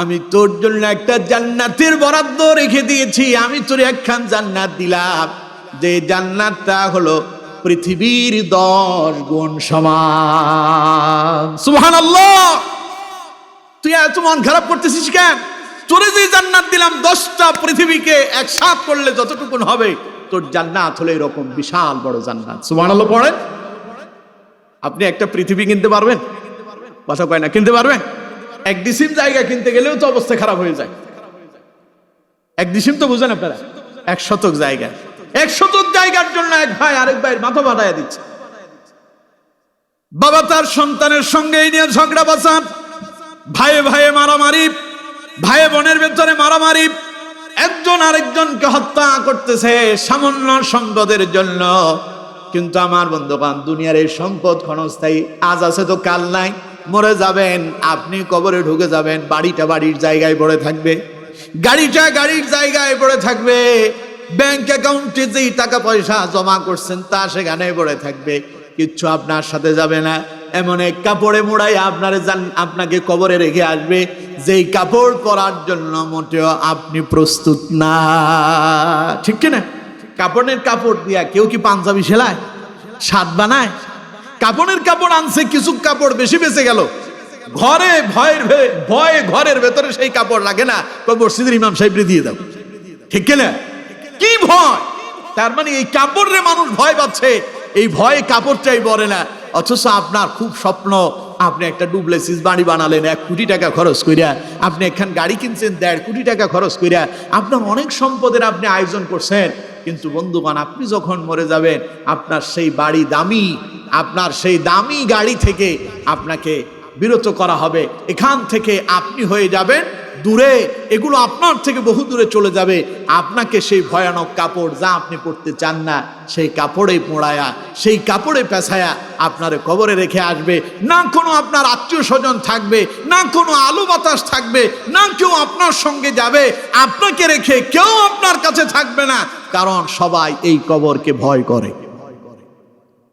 আমি তোর জন্য একটা জান্নাতের বরাদ্দ রেখে দিয়েছি। আমি তোর একখান জান্নাত দিলাম, যে জান্নাতটা হলো পৃথিবীর 10 গুণ সমান। সুবহানাল্লাহ। তুই এত মন খারাপ করতেছিস কেন? তোরে যে জান্নাত দিলাম 10টা পৃথিবীকে একসাথ করলে যতটুকুন হবে, তোর জান্নাত হলো এরকম বিশাল বড় জান্নাত। সুবহানাল্লাহ পড়েন। আপনি একটা পৃথিবী কিনতে পারবেন? কথা কয় না, কিনতে পারবেন? 1 ডিসিম জায়গা কিনতে গেলেও তো অবস্থা খারাপ হয়ে যায়। 1 ডিসিম তো বুঝেন আপনারা, 1 শতক জায়গা, 1 শতক জায়গার জন্য এক ভাই আরেক ভাইয়ের মাথা ফাটাইয়া দিচ্ছে। বাবা তার সন্তানের সঙ্গে এই নিয়ে ঝগড়া বাঁচান, ভাইয়ে ভাইয়ে মারামারি, ভাইয়ে বোনের ভেতরে মারামারি, একজন আরেকজনকে হত্যা করতেছে সামান্য সম্পদের জন্য। কিন্তু আমার বন্ধুগণ, দুনিয়ার এই সম্পদ ক্ষণস্থায়ী, আজ আছে তো কাল নাই, মরে যাবেন, আপনি কবরে ঢুকে যাবেন, বাড়িটা বাড়ির জায়গায় পড়ে থাকবে, গাড়িটা গাড়ির জায়গায় পড়ে থাকবে, ব্যাংক অ্যাকাউন্টে যেই টাকা পয়সা জমা করছেন তা সেখানে পড়ে থাকবে, কিচ্ছু আপনার সাথে যাবে না। এমন এক কাপড়ে মোড়াই আপনাকে কবরে রেখে আসবে, যেই কাপড় পরার জন্য মোটেও আপনি প্রস্তুত না, ঠিক কিনা? কাপড়ের কাপড় দিয়া কেউ কি পাঞ্জাবি সেলায়, শার্ট বানায়? কাপড়ের কাপড় আনছে, কিছু কাপড় বেশি বেঁচে গেল, ঘরে ভয়ে ঘরের ভেতরে সেই কাপড় লাগে না, মসজিদের ইমাম সাহেবরে দিয়ে দাও, ঠিক কিনা? কি ভয়! তার মানে এই কাপড়ে মানুষ ভয় পাচ্ছে, এই ভয়ে কাপড়টাই পরে না। অথচ আপনার খুব স্বপ্ন, আপনি একটা ডুপ্লেসিস বাড়ি বানালেন 1 কোটি টাকা খরচ কইরা, আপনি একখান গাড়ি কিনছেন 1.5 কোটি টাকা খরচ কইরা, আপনার অনেক সম্পদের আপনি আয়োজন করছেন। কিন্তু বন্ধুগণ, আপনি যখন মরে যাবেন, আপনার সেই বাড়ি দামি, আপনার সেই দামি গাড়ি থেকে আপনাকে বিরত করা হবে। এখান থেকে আপনি হয়ে যাবেন দূরে, এগুলো আপনার থেকে বহু দূরে চলে যাবে। আপনাকে সেই ভয়ানক কাপড় যা আপনি পরতে চান না, সেই কাপড়ে পোড়ায়া, সেই কাপড়ে পেঁচায়া আপনারে কবরে রেখে আসবে। না কোনো আপনার আত্মীয় স্বজন থাকবে, না কোনো আলো বাতাস থাকবে, না কেউ আপনার সঙ্গে যাবে। আপনাকে রেখে কেউ আপনার কাছে থাকবে না, কারণ সবাই এই কবরকে ভয় করে।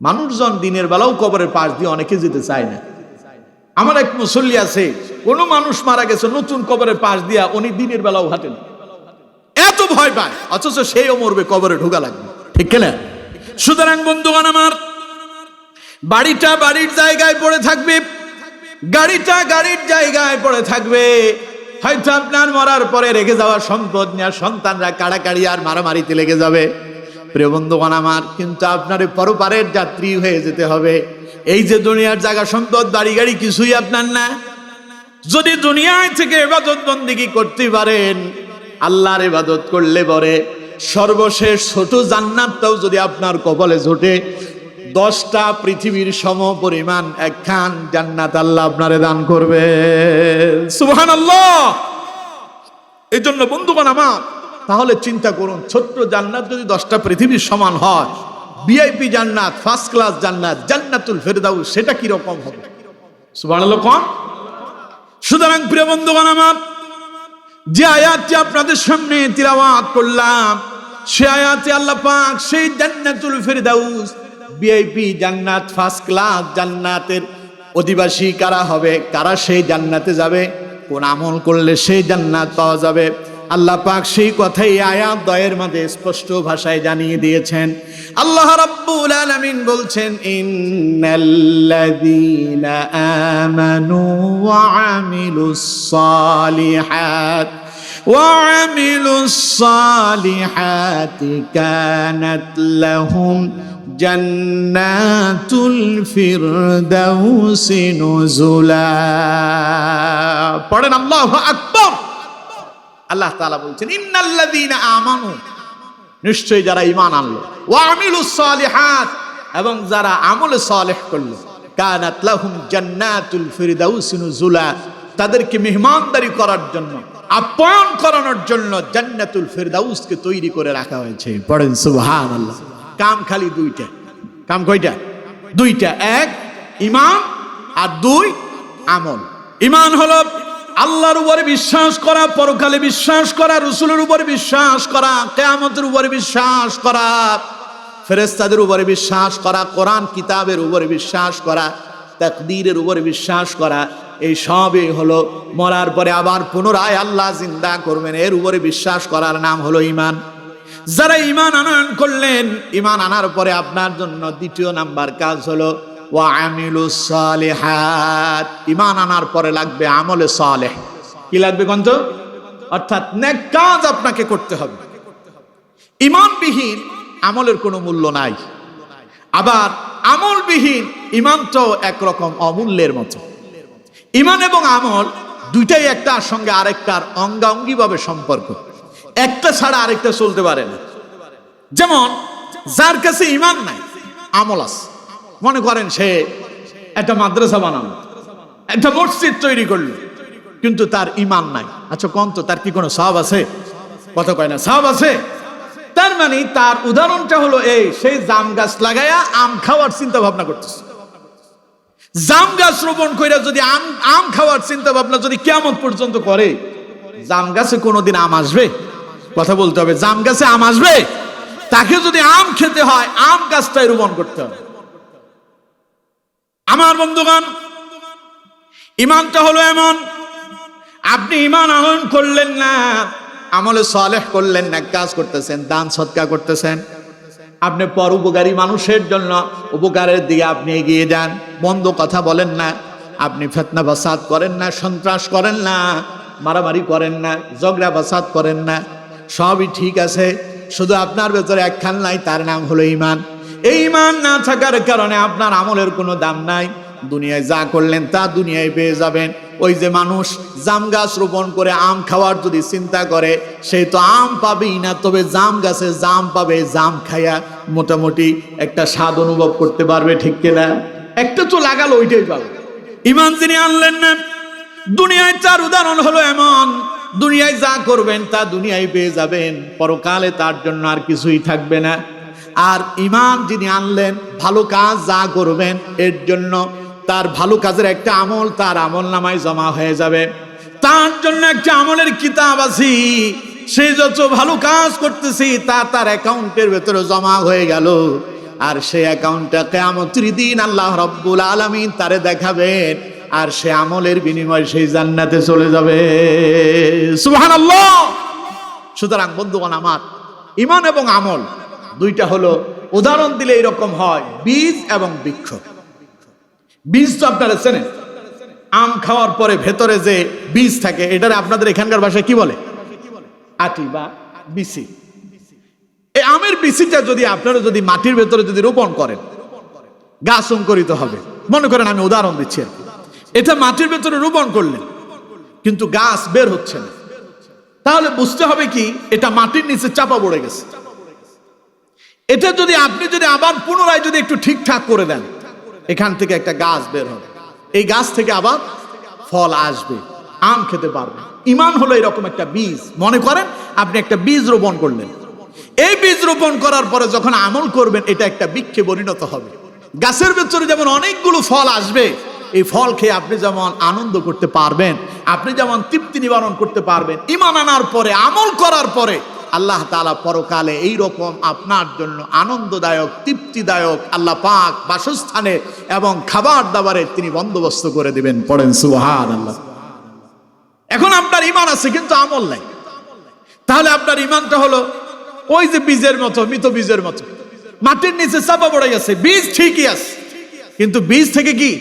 মানুষজন দিনের বেলাও কবরের পাশ দিয়ে অনেকে যেতে চায় না। আমার এক মুসল্লি আছে, কোন মানুষ মারা গেছে নতুন কবরের পাশ দিয়া উনি দিনের বেলাও হাঁটেন, এত ভয় পায়, অথচ সেও মরবে, কবরে ঢোকা লাগবে, ঠিক কিনা? সুতরাং বন্ধুগণ আমার, বাড়িটা বাড়ির জায়গায় পড়ে থাকবে, গাড়িটা গাড়ির জায়গায় পড়ে থাকবে। হয়তো আপনার মরার পরে রেখে যাওয়া সম্পদ নিয়ে সন্তানরা কাড়াকাড়ি আর মারামারিতে লেগে যাবে। প্রিয় বন্ধুগণ আমার, কিন্তু আপনার পরপারের যাত্রী হয়ে যেতে হবে। এই যে দুনিয়ার জায়গা সম্পদ বাড়ি গাড়ি কিছুই আপনার না। যদি দুনিয়ায় থেকে ইবাদত বন্দেগী করতে পারেন, আল্লাহর ইবাদত করলে পরে সর্বশেষ ছোট জান্নাতটাও যদি আপনার কপালে জোটে, 10টা পৃথিবীর সম পরিমাণ একখান জান্নাত আল্লাহ আপনারে দান করবে। সুবহানাল্লাহ। এই জন্য বন্ধুগণ আমার, তাহলে চিন্তা করুন, ছোট্ট জান্নাত যদি 10টা পৃথিবীর সমান হয়, ভিআইপি জান্নাত, ফার্স্ট ক্লাস জান্নাত, জান্নাতুল ফেরদাউস, সেটা কি রকম হবে? সুবহানাল্লাহ কোন। সুতরাং প্রিয় বন্ধুগণ আমার, যে আয়াতটি আপনাদের সামনে তিলাওয়াত করলাম, সে আয়াতে আল্লাহ পাক সেই জান্নাতুল ফেরদাউস, ভিআইপি জান্নাত, ফার্স্ট ক্লাস জান্নাতের অধিবাসী কারা হবে, কারা সেই জান্নাতে যাবে, কোন আমল করলে সেই জান্নাত পাওয়া যাবে, আল্লাহ পাক সেই কথাই আয়াত 2 মধ্যে স্পষ্ট ভাষায় জানিয়ে দিয়েছেন। আল্লাহ রাব্বুল আলামিন বলছেন, ইন্নাল্লাযীনা আমানু ওয়া আমিলুস সালিহাত ওয়ামিলুস সালিহাতি কানাত লাহুম জান্নাতুল ফিরদাউসি নুজুলা। পড়েন আল্লাহু আকবার। আল্লাহ তাআলা বলছেন, ইন্নাল্লাযীনা আমানু, নিশ্চয়ই যারা ঈমান আনলো, ওয়া আমিলুস সালিহাত, এবং যারা আমলে সালেহ করলো, কানাত লাহুম জান্নাতুল ফিরদাউসি নুজুলা, তাদেরকে মেহমানদারি করার জন্য, আপ্যায়ন করানোর জন্য জান্নাতুল ফিরদাউসকে তৈরি করে রাখা হয়েছে। পড়েন সুবহানাল্লাহ। কাম খালি 2টা। কাম কয়টা? 2টা। 1 ঈমান, আর 2 আমল। ঈমান হলো আল্লাহর উপরে বিশ্বাস করা, পরকালে বিশ্বাস করা, রাসূলের উপরে বিশ্বাস করা, কিয়ামতের উপরে বিশ্বাস করা, ফেরেশতাদের উপরে বিশ্বাস করা, কোরআন কিতাবের উপরে বিশ্বাস করা, তাকদীরের উপরে বিশ্বাস করা। এই সবই হলো মরার পরে আবার পুনরায় আল্লাহ জিন্দা করবেন, এর উপরে বিশ্বাস করার নাম হলো ঈমান। যারা ঈমান আনয়ন করলেন, ঈমান আনার পরে আপনার জন্য 2 নাম্বার কাজ হলো ওয়া আমিলুস সালিহাত। ঈমান আনার পরে লাগবে আমলে সালেহ। কি লাগবে কোন তো? অর্থাৎ নেক কাজ আপনাকে করতে হবে। ঈমানবিহীন আমলের কোনো মূল্য নাই। আবার আমলবিহীন ঈমান তো একরকম অমূল্যের মতো। ঈমান এবং আমল দুইটাই একটার সঙ্গে আরেকটার অঙ্গাঙ্গিভাবে সম্পর্ক, একটা ছাড়া আরেকটা চলতে পারে না। যেমন যার কাছে ঈমান নাই, আমল আছে। মনে করেন সে একটা মাদ্রাসা বানালো, একটা মসজিদ তৈরি করলো, কিন্তু তার ঈমান নাই। আচ্ছা কোন তো, তার কি কোনো সওয়াব আছে? কথা কয় না, সওয়াব আছে? তার মানে তার উদাহরণটা হলো এই, সেই জাম গাছ লাগায়া আম খাওয়ার চিন্তা ভাবনা করতেছে। জাম গাছ রোপণ করে যদি আম খাওয়ার চিন্তা ভাবনা যদি কিয়ামত পর্যন্ত করে, জাম গাছে কোনোদিন আম আসবে? কথা বলতে হবে, জাম গাছে আম আসবে? তাকে যদি আম খেতে হয়, আম গাছটাই রোপণ করতে হবে। আমার বন্ধুগণ, ঈমানটা হলো এমন, আপনি ঈমান আনয়ন করলেন না, আমলে সালেহ করলেন না, কাজ করতেছেন, দান সদকা করতেছেন, আপনি পর উপকারী মানুষের জন্য উপকারের দিকে আপনি এগিয়ে যান, মন্দ কথা বলেন না, আপনি ফিতনা ফাসাদ করেন না, সন্ত্রাস করেন না, মারামারি করেন না, ঝগড়া ফাসাদ করেন না, সবই ঠিক আছে। শুধু আপনার ভেতরে একখান নাই, তার নাম হলো ঈমান। এই ঈমান না থাকার কারণে আপনার আমলের কোনো দাম নাই। দুনিয়ায় যা করলেন তা দুনিয়ায় পেয়ে যাবেন। ওই যে মানুষ জাম গাছ রোপণ করে আম খাওয়ার যদি চিন্তা করে, সে তো আম পাবেই না, তবে জাম গাছে জাম পাবে, জাম খাইয়া মোটামুটি একটা স্বাদ অনুভব করতে পারবে, ঠিক কিনা? একটা তো লাগালো, ওইটাই পাবে। ঈমান যিনি আনলেন না, দুনিয়ায় তার উদাহরণ হলো এমন, দুনিয়ায় যা করবেন তা দুনিয়ায় পেয়ে যাবেন, পরকালে তার জন্য আর কিছুই থাকবে না। আর ঈমান যিনি আনলেন, ভালো কাজ যা করবেন এর জন্য তার ভালো কাজের একটা আমল তার আমল নামায় জমা হয়ে যাবে। তার জন্য একটা আমলের কিতাব আছে, সে যত ভালো কাজ করতেছি তা তার অ্যাকাউন্টের ভেতরে জমা হয়ে গেল। আর সেই অ্যাকাউন্টটা কিয়ামতের দিন আল্লাহ রাব্বুল আলামিন তারে দেখাবেন, আর সে আমলের বিনিময়ে সেই জান্নাতে চলে যাবে। সুবহানাল্লাহ। সুতরাং বন্ধুগণ আমার, ঈমান এবং আমল দুইটা হলো, উদাহরণ দিলে এরকম হয় বীজ এবং বৃক্ষ। বীজ তো আপনারা চেনেন, আম খাওয়ার পরে ভেতরে যে বীজ থাকে এটারে আপনাদের এখানকার ভাষায় কি বলে? আটি বা বিচি। এই আমের বিচিটা যদি আপনারা যদি মাটির ভেতরে যদি রোপণ করেন, গাছ অঙ্কুরিত হবে। মনে করেন আমি উদাহরণ দিচ্ছি, এটা মাটির ভেতরে রোপণ করলেন কিন্তু গাছ বের হচ্ছে না, তাহলে বুঝতে হবে কি এটা মাটির নিচে চাপা পড়ে গেছে। এটা যদি আপনি যদি আবার পুনরায় যদি একটু ঠিকঠাক করে দেন, এখান থেকে একটা গাছ বের হবে, এই গাছ থেকে আবার ফল আসবে, আম খেতে পারবে। ঈমান হলো এরকম একটা বীজ। মনে করেন আপনি একটা বীজ রোপণ করলেন, এই বীজ রোপণ করার পরে যখন আমল করবেন এটা একটা বৃক্ষে পরিণত হবে। গাছের ভেতরে যেমন অনেকগুলো ফল আসবে, এই ফল খেয়ে আপনি যেমন আনন্দ করতে পারবেন, আপনি যেমন তৃপ্তি নিবারণ করতে পারবেন, ঈমান আনার পরে আমল করার পরে আল্লাহ তাআলা পরকালে এই রকম আপনার জন্য আনন্দদায়ক তৃপ্তিদায়ক আল্লাহ পাক বাসস্থানে এবং খাবার দাবারের তিনি বন্দোবস্ত করে দিবেন। পড়েন সুবহানাল্লাহ। এখন আপনার ঈমান আছে কিন্তু আমল নাই, তাহলে আপনার ঈমানটা হলো ওই যে বীজের মতো, মৃত বীজের মতো মাটির নিচে চাপা পড়ে গেছে। বীজ ঠিকই আছে কিন্তু বীজ থেকে কি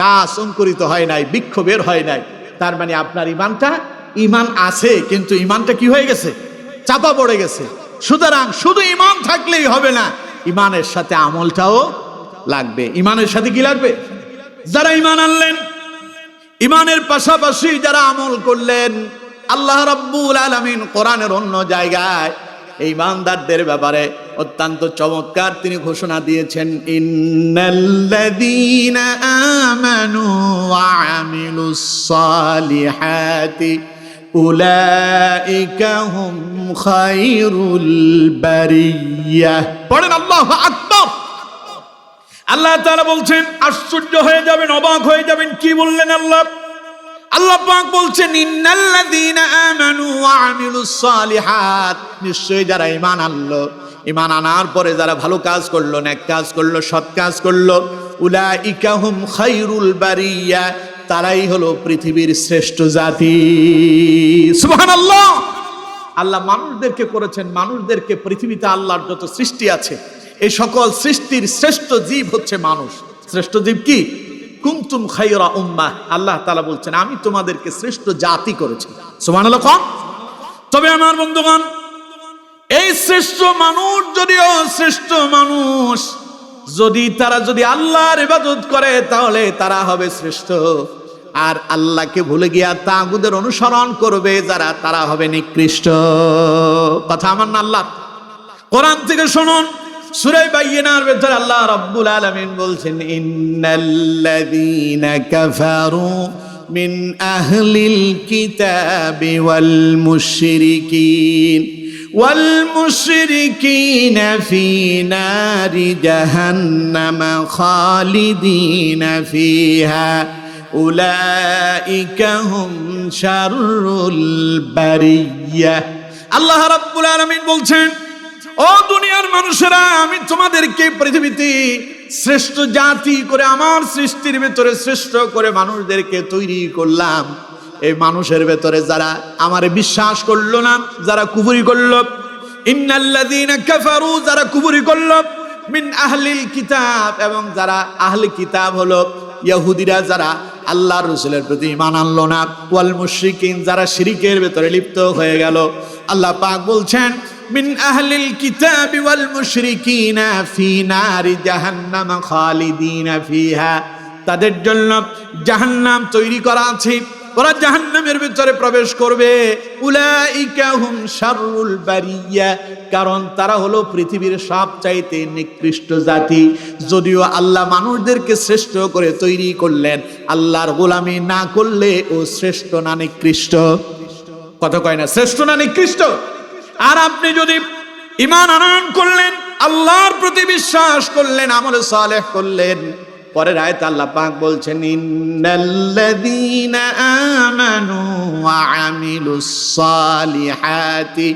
গাছ অঙ্কুরিত হয় নাই, বৃক্ষ বের হয় নাই। তার মানে আপনার ঈমানটা, ঈমান আছে কিন্তু ঈমানটা কি হয়ে গেছে? চাপা পড়ে গেছে। সুতরাং শুধু ঈমান থাকলেই হবে না, ঈমানের সাথে আমলটাও লাগবে। ঈমানের সাথে কি লাগবে? যারা ঈমান আনলেন, ঈমানের পাশাপাশি যারা আমল করলেন, আল্লাহ রাব্বুল আলামিন কোরআনের অন্য জায়গায় এই ঈমানদারদের ব্যাপারে অত্যন্ত চমৎকার তিনি ঘোষণা দিয়েছেন, ইন্নাল্লাযীনা আমানু ওয়া আমিলুস সালিহাতি উলাইকা হুম খায়রুল বারিয়াহ। পড়েন আল্লাহু আকবার। আল্লাহ তাআলা বলছেন, আশ্চর্য হয়ে যাবেন, অবাক হয়ে যাবেন, কি বললেন আল্লাহ? আল্লাহ পাক বলছেন, ইন্নাল্লাযীনা আমানু ওয়া আমিলুস সালিহাত, নিশ্চয়ই যারা ঈমান আনলো, ঈমান আনার পরে যারা ভালো কাজ করলো, নেক কাজ করলো, সৎ কাজ করলো, উলাইকা হুম খায়রুল বারিয়া, তারাই হলো পৃথিবীর শ্রেষ্ঠ জাতি। সুবহানাল্লাহ। আল্লাহ মানুষদেরকে করেছেন, মানুষদেরকে পৃথিবীতে আল্লাহর যত সৃষ্টি আছে এই সকল সৃষ্টির শ্রেষ্ঠ জীব হচ্ছে মানুষ। শ্রেষ্ঠ জীব কি? কুনতুম খায়রা উম্মাহ। আল্লাহ তাআলা বলছেন আমি তোমাদেরকে শ্রেষ্ঠ জাতি করেছি। সুবহানাল্লাহ। তবে আমার বন্ধুগণ, এই শ্রেষ্ঠ মানুষ যদিও শ্রেষ্ঠ মানুষ, যদি তারা যদি আল্লাহর ইবাদত করে তাহলে তারা হবে শ্রেষ্ঠ, আর আল্লাহকে ভুলে গিয়া তাগুদের অনুসরণ করবে যারা, তারা হবে নিকৃষ্ট। কথা আমার না আল্লাহ? কোরআন থেকে শুনুন, সূরা বাইয়িনার ভিতরে আল্লাহ রাব্বুল আলামিন বলছেন, ইন্নাল্লাযীনা কাফারু মিন আহলিল কিতাবি ওয়াল মুশরিকিনা ফি নারি জাহান্নামা খালিদিনা ফিহা উলাইকা হুম শাররুল বারিয়াহ। আল্লাহ রাব্বুল আলামিন বলছেন, ও দুনিয়ার মানুষেরা, আমি তোমাদেরকে পৃথিবীতে শ্রেষ্ঠ জাতি করে আমার সৃষ্টির ভেতরে শ্রেষ্ঠ করে মানুষদেরকে তৈরি করলাম। এই মানুষের ভেতরে যারা আমারে বিশ্বাস করলো না, যারা কুফরি করলো, ইন্নাল্লাযীনা কাফারু, যারা কুফরি করলো, মিন আহলিল কিতাব, এবং যারা আহলে কিতাব হলো ইহুদিরা, যারা আল্লাহর রাসূলের প্রতি ঈমান আনলো না, ওয়াল মুশরিকিন, যারা শিরকের ভেতরে লিপ্ত হয়ে গেল। আল্লাহ পাক বলছেন, মিন আহলিল কিতাবি ওয়াল মুশরিকিনা ফি নারি জাহান্নাম খালিদিনা ফিহা, তাদের জন্য জাহান্নাম তৈরি করা আছে, ওরা জাহান্নামের ভিতরে প্রবেশ করবে। উলাইকা হুম শাররুল বারিয়া, কারণ তারা হলো পৃথিবীর সবচাইতে নিকৃষ্ট জাতি। যদিও আল্লাহ মানুষদেরকে শ্রেষ্ঠ করে তৈরি করলেন, আল্লাহর গোলামি না করলে ও শ্রেষ্ঠ না নিকৃষ্ট? কথা কয় না, শ্রেষ্ঠ না নিকৃষ্ট? আর আপনি যদি ঈমান আনয়ন করলেন, আল্লাহর প্রতি বিশ্বাস করলেন, আমলে সালেহ করলেন, পরের আয়াতে আল্লাহ পাক বলছেন ইন্নাল্লাযীনা আমানু ওয়া আমিলুস সালিহাতি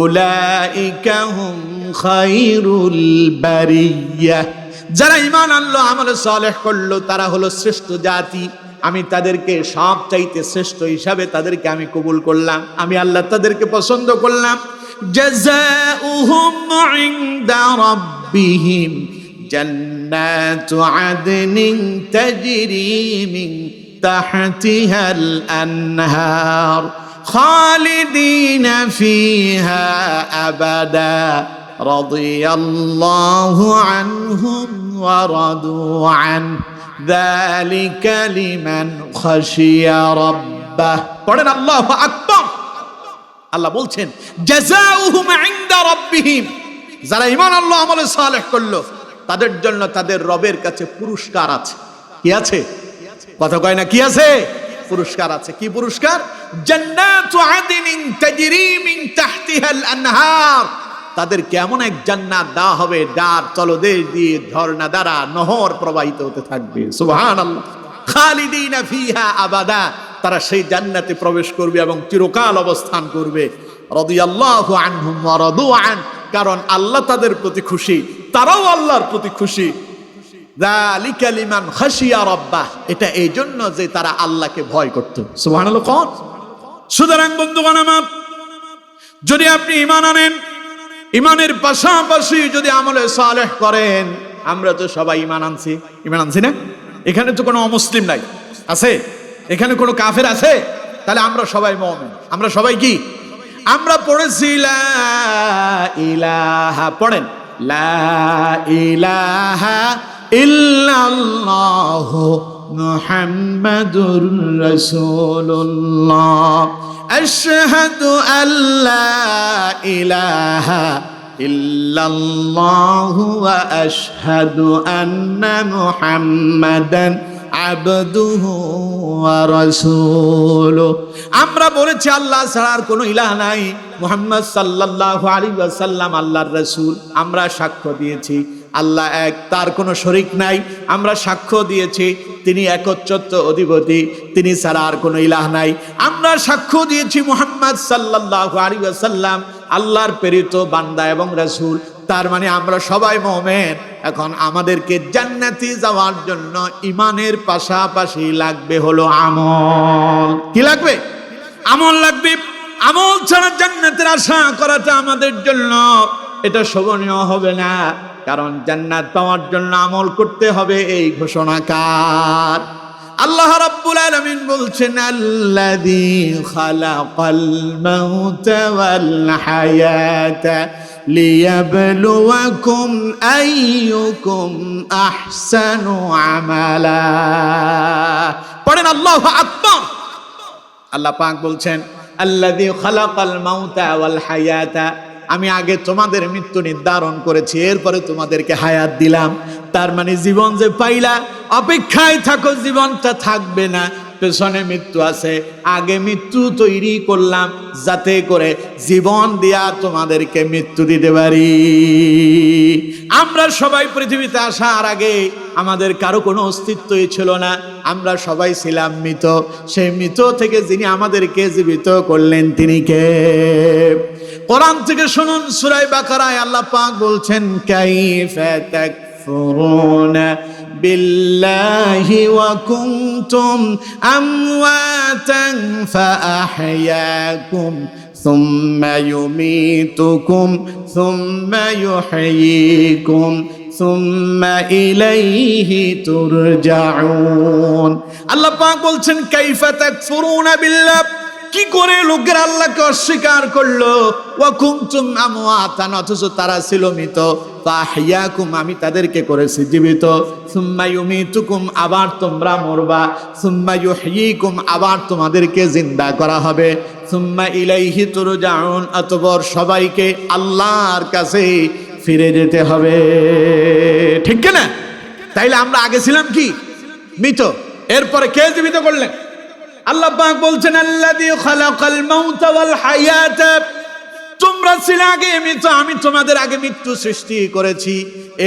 উলাইকা হুম খায়রুল বারিয়াহ। যারা ঈমান আনলো, আমলে সালেহ করলো, তারা হলো শ্রেষ্ঠ জাতি। আমি তাদেরকে সব চাইতে শ্রেষ্ঠ হিসাবে তাদেরকে আমি কবুল করলাম, আমি আল্লাহ তাদেরকে পছন্দ করলাম। জাযাউহুম ইনদা রাব্বিহিম জান্নাতু আদনিন তাজরি মিন তাহতিহাল আনহার খালিদিনা ফিহা আবাদা রাদিয়াল্লাহু আনহুম ওয়া রাদু আনহু যালিকা লিমান খাশিয়া রাব্বাহ। পড়েন আল্লাহু আকবার। আল্লাহ বলছেন জাযাউহুম ইনদা রাব্বিহিম, যারা ঈমান আনলো, আমলে সালেহ করলো, তাদের জন্য তাদের রবের কাছে পুরস্কার আছে। কি আছে? কথা কয় না, কি আছে? পুরস্কার আছে। কি পুরস্কার? জান্নাতু আদনিন তাজরি মিন তাহতিহাল আনহার। তাদের কেমন এক জান্নাত দেওয়া হবে, যার তলদেশ দিয়ে ঝর্ণা দ্বারা নহর প্রবাহিত হতে থাকবে। সুবহানাল্লাহ। খালিদিনা ফিহা আবাদা, তারা সেই জান্নাতে প্রবেশ করবে এবং চিরকাল অবস্থান করবে। রাদিয়াল্লাহু আনহুম ওয়া রাদু আন, কারণ আল্লাহ তাদের প্রতি খুশি, তারাও আল্লাহর প্রতি খুশি। যালিকা লিমান খাশিয়া রাব্বাহ, এটা এই জন্য যে তারা আল্লাহকে ভয় করত। সুবহানাল্লাহ। কোন? সুতরাং বন্ধুগণ আমার, যদি আপনি ঈমান আনেন, ঈমানের পাশাপাশি যদি আমলে সালেহ করেন, আমরা তো সবাই ঈমান আনছি, ঈমান আনছি না? এখানে তো কোনো অমুসলিম নাই, আছে? এখানে কোনো কাফের আছে? তাহলে আমরা সবাই মুমিন। আমরা সবাই কি? আমরা পড়েছি লা ইলাহা, পড়েন লা ইলাহা ইল্লাল্লাহু মুহাম্মাদুর রাসূলুল্লাহ আশহাদু আল্লা ইলাহা ইল্লাল্লাহু ওয়া আশহাদু আন্না মুহাম্মাদান আবদুহু ওয়া রাসূলুহু। আমরা বলেছি আল্লাহ ছাড়া আর কোনো ইলাহ নাই, মুহাম্মদ সাল্লাল্লাহু আলাইহি ওয়াসাল্লাম আল্লাহর রাসূল। আমরা সাক্ষ্য দিয়েছি আল্লাহ এক, তার কোনো শরীক নাই। আমরা সাক্ষ্য দিয়েছি তিনি একচ্ছত্র অধিপতি, তিনি ছাড়া আর কোনো ইলাহ নাই। আমরা সাক্ষ্য দিয়েছি মুহাম্মদ সাল্লাল্লাহু আলাইহি ওয়াসাল্লাম আল্লাহর প্রেরিত বান্দা এবং রাসূল। তার মানে আমরা সবাই মুমিন। এখন আমাদেরকে জান্নাতে যাওয়ার জন্য ঈমানের পাশাপাশি লাগবে হলো আমল। কি লাগবে? আমল লাগবে। আমল ছাড়া জান্নাতের আশা করাটা আমাদের জন্য এটা শোভনীয় হবে না, কারণ জান্নাত পাওয়ার জন্য আমল করতে হবে, এই ঘোষণা কার? আল্লাহ রাব্বুল আলামিন বলছেন আল্লাযী খালাকাল মাউতা ওয়াল হায়াতা লিয়াবলুয়াকুম আইয়ুকুম আহসানু আমালা। পড়েন আল্লাহু আকবার। আল্লাহ পাক বলছেন আল্লাযী খালাকাল মাউতা ওয়াল হায়াতা, আমি আগে তোমাদের মৃত্যু নির্ধারণ করেছি, এরপরে তোমাদেরকে হায়াত দিলাম। তার মানে জীবন যে পাইলা, অপেক্ষায় থাকো, জীবনটা থাকবে না, পেছনে মৃত্যু আছে। আগে মৃত্যু তৈরি করলাম যাতে করে জীবন দিয়া তোমাদেরকে মৃত্যু দিতে পারি। আমরা সবাই পৃথিবীতে আসার আগে আমাদের কারো কোনো অস্তিত্বই ছিল না, আমরা সবাই ছিলাম মৃত। সেই মৃত থেকে যিনি আমাদেরকে জীবিত করলেন তিনি কে? কোরআন থেকে শুনুন, সূরা বাকারায় আল্লাহ পাক বলছেন কাইফা তাকফুরুনা বিল্লাহি ওয়া কুনতুম আমওয়াতান ফাআহইয়াকুম সুম্মা ইউমীতুকুম সুম্মা ইউহয়ীকুম সুম্মা ইলাইহি তুরজাউন। আল্লাহ পাক বলছেন কাইফা তাকফুরুনা বিল্লাহ, কি করে লোকেরা আল্লাহকে অস্বীকার করলো। ওয়া কুনতুম আমওয়াতান, অথচ তারা ছিল মৃত। ফাআহইয়াকুম, আমি তাদেরকে করেছি জীবিত। সুম্মা ইউমীতুকুম, আবার তোমরা মরবা। সুম্মা ইউহয়ীকুম, আবার তোমাদেরকে জিন্দা করা হবে। সুম্মা ইলাইহি তুরজাউন, অতঃপর সবাইকে আল্লাহর কাছে ফিরে যেতে হবে। ঠিক কি না? তাইলে আমরা আগে ছিলাম কি? মৃত। এরপরে কে জীবিত করলেন? আল্লাহ পাক বলছেন আল্লাযী খালাকাল মাউতা ওয়াল হায়াতা, তোমরা ছিলে আগে মৃত, আমি তোমাদের আগে মৃত্যু সৃষ্টি করেছি,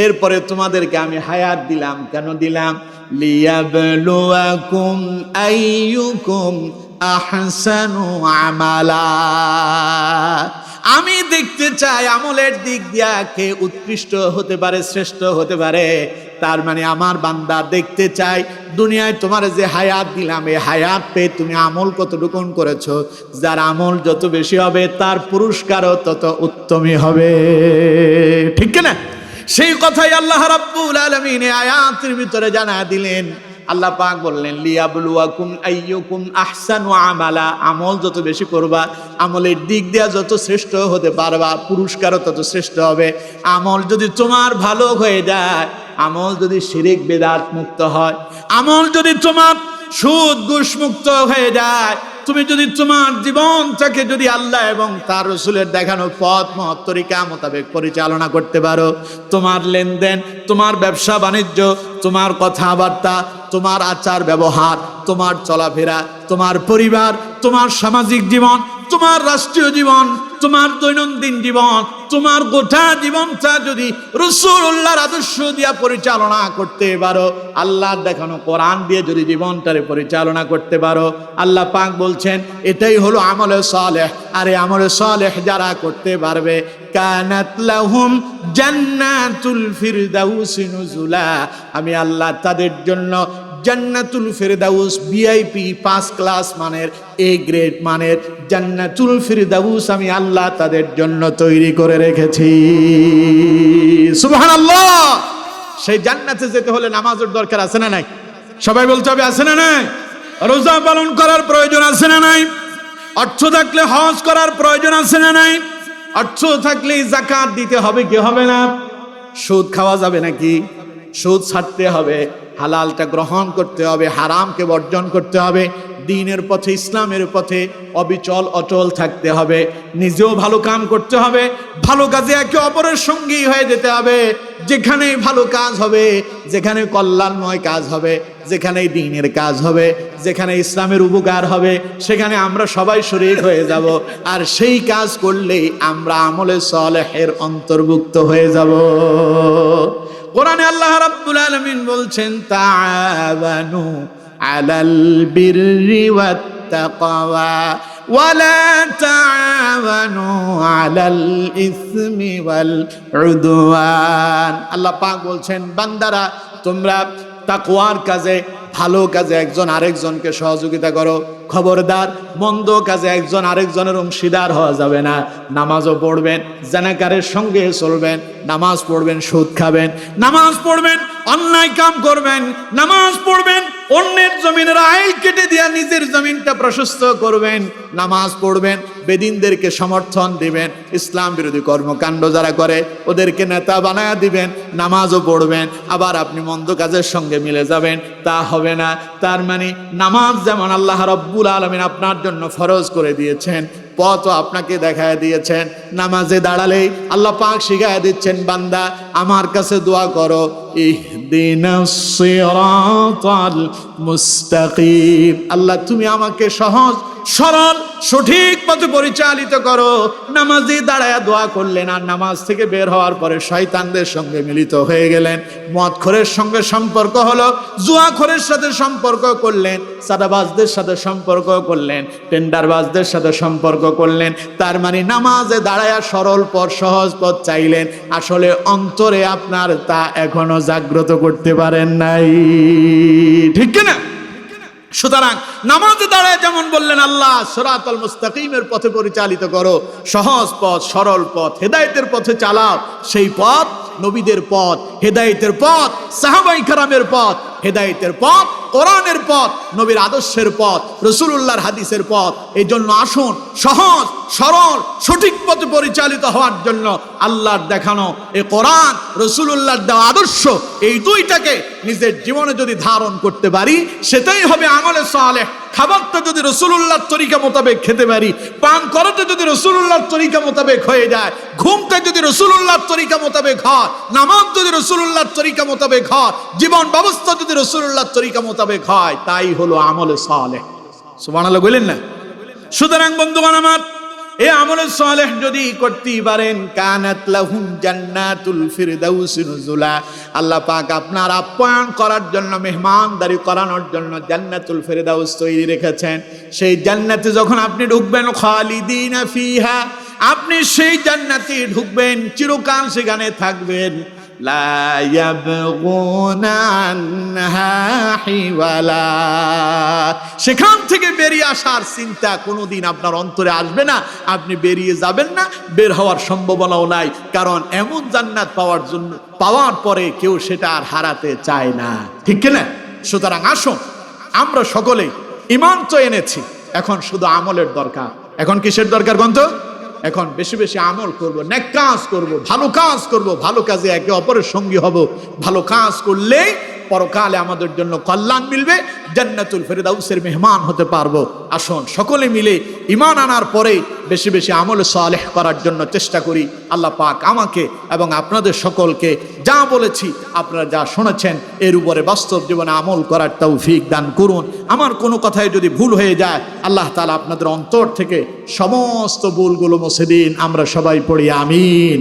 এরপরে তোমাদেরকে আমি হায়াত দিলাম। কেন দিলাম? লিয়াবলুয়াকুম আইয়ুকুম আহসানু আমালা, আমি দেখতে চাই আমলের দিক দিয়া কে উৎকৃষ্ট হতে পারে, শ্রেষ্ঠ হতে পারে। তার মানে আমার বান্দা দেখতে চাই দুনিয়ায় তোমার যে হায়াত দিলাম, এই হায়াত পেয়ে তুমি আমল কতটুকু করেছো। যার আমল যত বেশি হবে তার পুরস্কারও তত উত্তমই হবে, ঠিক কিনা? সেই কথাই আল্লাহ রাব্বুল আলামিন এই আয়াতের ভিতরে জানা দিলেন। আল্লাহ পাক বললেন লিয়াবলুয়াকুম আইয়ুকুম আহসানু আমালা, আমল যত বেশি করবা, আমলের দিক দিয়া যত শ্রেষ্ঠ হতে পারবা, পুরস্কারও তত শ্রেষ্ঠ হবে। আমল যদি তোমার ভালো হয়ে যায়, আমল যদি শিরিক বিদআত মুক্ত হয়, আমল যদি তোমার সুদ ঘুষ মুক্ত হয়ে যায়, তুমি যদি তোমার জীবনটাকে যদি আল্লাহ এবং তার রাসূলের দেখানো পথ মত তরিকা মোতাবেক পরিচালনা করতে পারো, তোমার লেনদেন, তোমার ব্যবসা বাণিজ্য, তোমার কথাবার্তা, তোমার আচার ব্যবহার, তোমার চলাফেরা, তোমার পরিবার, তোমার সামাজিক জীবন, তোমার রাষ্ট্রীয় জীবন, তোমার দৈনন্দিন জীবন, তোমার গোটা জীবনটা যদি রাসূলুল্লাহর আদর্শ দিয়া পরিচালনা করতে পারো, আল্লাহর দেখানো কোরআন দিয়ে যদি জীবনটারে পরিচালনা করতে পারো, আল্লাহ পাক বলছেন এটাই হলো আমলে সালেহ। আর এই আমলে সালেহ যারা করতে পারবে, কানাত লাহুম জান্নাতুল ফিরদাউসি নুজুলা, আমি আল্লাহ তাদের জন্য জান্নাতুল ফিরদাউস ভিআইপি 5 ক্লাস মানের, এ গ্রেড মানের জান্নাতুল ফিরদাউস আমি আল্লাহ তাদের জন্য তৈরি করে রেখেছি। সুবহানাল্লাহ। সেই জান্নাতে যেতে হলে নামাজের দরকার আছে না নাই? সবাই বলতে হবে আছে না নাই? রোজা পালন করার প্রয়োজন আছে না নাই? অর্থ থাকলে হজ করার প্রয়োজন আছে না নাই? অর্থ থাকলে যাকাত দিতে হবে কি হবে না? সুদ খাওয়া যাবে নাকি? সুদ ছাড়তে হবে, হালালটা গ্রহণ করতে হবে, হারামকে বর্জন করতে হবে, দ্বীনের পথে, ইসলামের পথে অবিচল অচল থাকতে হবে, নিজেও ভালো কাম করতে হবে, ভালো কাজে একে অপরের সঙ্গী হয়ে যেতে হবে। যেখানে ভালো কাজ হবে, যেখানে কল্যাণময় কাজ হবে, যেখানে দ্বীনের কাজ হবে, যেখানে ইসলামের উপকার হবে, সেখানে আমরা সবাই শরীক হয়ে যাব। আর সেই কাজ করলেই আমরা আমলে সালেহের অন্তর্ভুক্ত হয়ে যাব। কোরআনে আল্লাহ রাব্বুল আলামিন বলছেন তাআওয়ানু আলাল বিররি ওয়াত তাকওয়া ওয়ালা তাআওয়ানু আলাল ইসমি ওয়াল উদওয়ান। আল্লাহ পাক বলছেন বান্দারা তোমরা তাকওয়ার কাজে, ভালো কাজে একজন আরেকজনকে সহযোগিতা করো। খবরদার মন্দ কাজে একজন আরেকজনের অংশীদার হওয়া যাবে না। নামাজও পড়বেন, জানাকারের সঙ্গে চলবেন, নামাজ পড়বেন, সুদ খাবেন, নামাজ পড়বেন, অন্যায় কাম করবেন, নামাজ পড়বেন, অন্যের জমিনের আইল কেটে দিয়া নিজের জমিনটা প্রশস্ত করবেন, নামাজ পড়বেন, বেদিনদেরকে সমর্থন দিবেন, ইসলাম বিরোধী কর্মকাণ্ড যারা করে ওদেরকে নেতা বানায়া দিবেন, নামাজও পড়বেন, আবার আপনি মন্দ কাজের সঙ্গে মিলে যাবেন, তা হবে না। তার মানে নামাজ যেমন আল্লাহ রাব্বুল আলামিন আপনার জন্য ফরজ করে দিয়েছেন, পথও আপনাকে দেখায় দিয়েছেন। নামাজে দাঁড়ালেই আল্লাহ পাক শিখায় দিচ্ছেন বান্দা আমার কাছে দোয়া করো, ইহদিনাস সিরাতাল মুস্তাকিম, আল্লাহ তুমি আমাকে সহজ সরল সঠিক পথে পরিচালিত করো। নামাজে দাঁড়ায় দোয়া করলেন, আর নামাজ থেকে বের হওয়ার পরে শয়তানদের সঙ্গে মিলিত হয়ে গেলেন, মদখোরের সঙ্গে সম্পর্ক হলো, জুয়াখোরের সাথে সম্পর্ক করলেন, সাদাবাজদের সাথে সম্পর্ক করলেন, টেন্ডারবাজদের সাথে সম্পর্ক করলেন। তার মানে নামাজে দাঁড়ায় সরল পথ, সহজ পথ চাইলেন, আসলে অন্তরে আপনার তা এখনো জাগ্রত করতে পারেন নাই, ঠিক কিনা? সুতরাং নামাজে দাঁড়ায় যেমন বললেন আল্লাহ সিরাতাল মুস্তাকিমের পথে পরিচালিত করো, সহজ পথ, সরল পথ, হেদায়েতের পথে চালাও। সেই পথ নবীদের পথ, হেদায়েতের পথ, সাহাবায়ে কেরামের পথ, হেদায়েতের পথ, কোরআনের পথ, নবীর আদর্শের পথ, রাসূলুল্লাহর হাদিসের পথ। এই জন্য আসুন সহজ সরল সঠিক পথে পরিচালিত হওয়ার জন্য আল্লাহর দেখানো এই কোরআন, রাসূলুল্লাহর দেওয়া আদর্শ, এই দুইটাকে নিজের জীবনে যদি ধারণ করতে পারি সেটাই হবে আমলে সালেহ। খাবারটা যদি রাসূলুল্লাহর তরিকা মোতাবেক খেতে পারি, পান করাটা যদি রাসূলুল্লাহর তরিকা মোতাবেক হয়ে যায়, ঘুমটা যদি রাসূলুল্লাহর তরিকা মোতাবেক হয়, নামাজ যদি রাসূলুল্লাহর তরিকা মোতাবেক হয়, জীবন ব্যবস্থা যদি রাসূলুল্লাহর তরিকা মোতাবেক হয়, তাই হলো আমলে সালেহ। সুবহানাল্লাহ বলেন না। সুতরাং বন্ধুগণ আমার, এই আমলে সালেহ যদি করতে পারেন, কানাত লাহুম জান্নাতুল ফিরদাউস নুজুলা, আল্লাহ পাক আপনার আপ্যায়ন করার জন্য, মেহমানদারি করানোর জন্য জান্নাতুল ফিরদাউস তৈরি রেখেছেন। সেই জান্নাতে যখন আপনি ঢুকবেন, খালিদিনা ফিহা, আপনি সেই জান্নাতে ঢুকবেন, চিরকাল সেখানে থাকবেন। লা ইয়াবগুনা আনহা হিওয়ালা, সেখান থেকে বেরিয়ে আসার চিন্তা কোনোদিন আপনার অন্তরে আসবে না। আপনি বেরিয়ে যাবেন না, বের হওয়ার সম্ভাবনাও নাই, কারণ এমন জান্নাত পাওয়ার পরে কেউ সেটা আর হারাতে চায় না, ঠিক কিনা? সুতরাং আসুন, আমরা সকলে ঈমান তো এনেছি, এখন শুধু আমলের দরকার। এখন কিসের দরকার গন্ত? এখন বেশি বেশি আমল করব, নেক কাজ করব, ভালো কাজ করব, ভালো কাজে একে অপরের সঙ্গী হব। ভালো কাজ করলে পরকালে আমাদের জন্য কল্যাণ মিলবে, জান্নাতুল ফিরদাউসের মেহমান হতে পারবো। আসুন সকলে মিলে ঈমান আনার পরে বেশি বেশি আমল সালেহ করার জন্য চেষ্টা করি। আল্লাহ পাক আমাকে এবং আপনাদের সকলকে যা বলেছি, আপনারা যা শুনেছেন, এর উপরে বাস্তব জীবনে আমল করার তৌফিক দান করুন। আমার কোনো কথায় যদি ভুল হয়ে যায়, আল্লাহ তাআলা আপনাদের অন্তর থেকে সমস্ত ভুলগুলো মুছে দিন। আমরা সবাই পড়ি আমিন।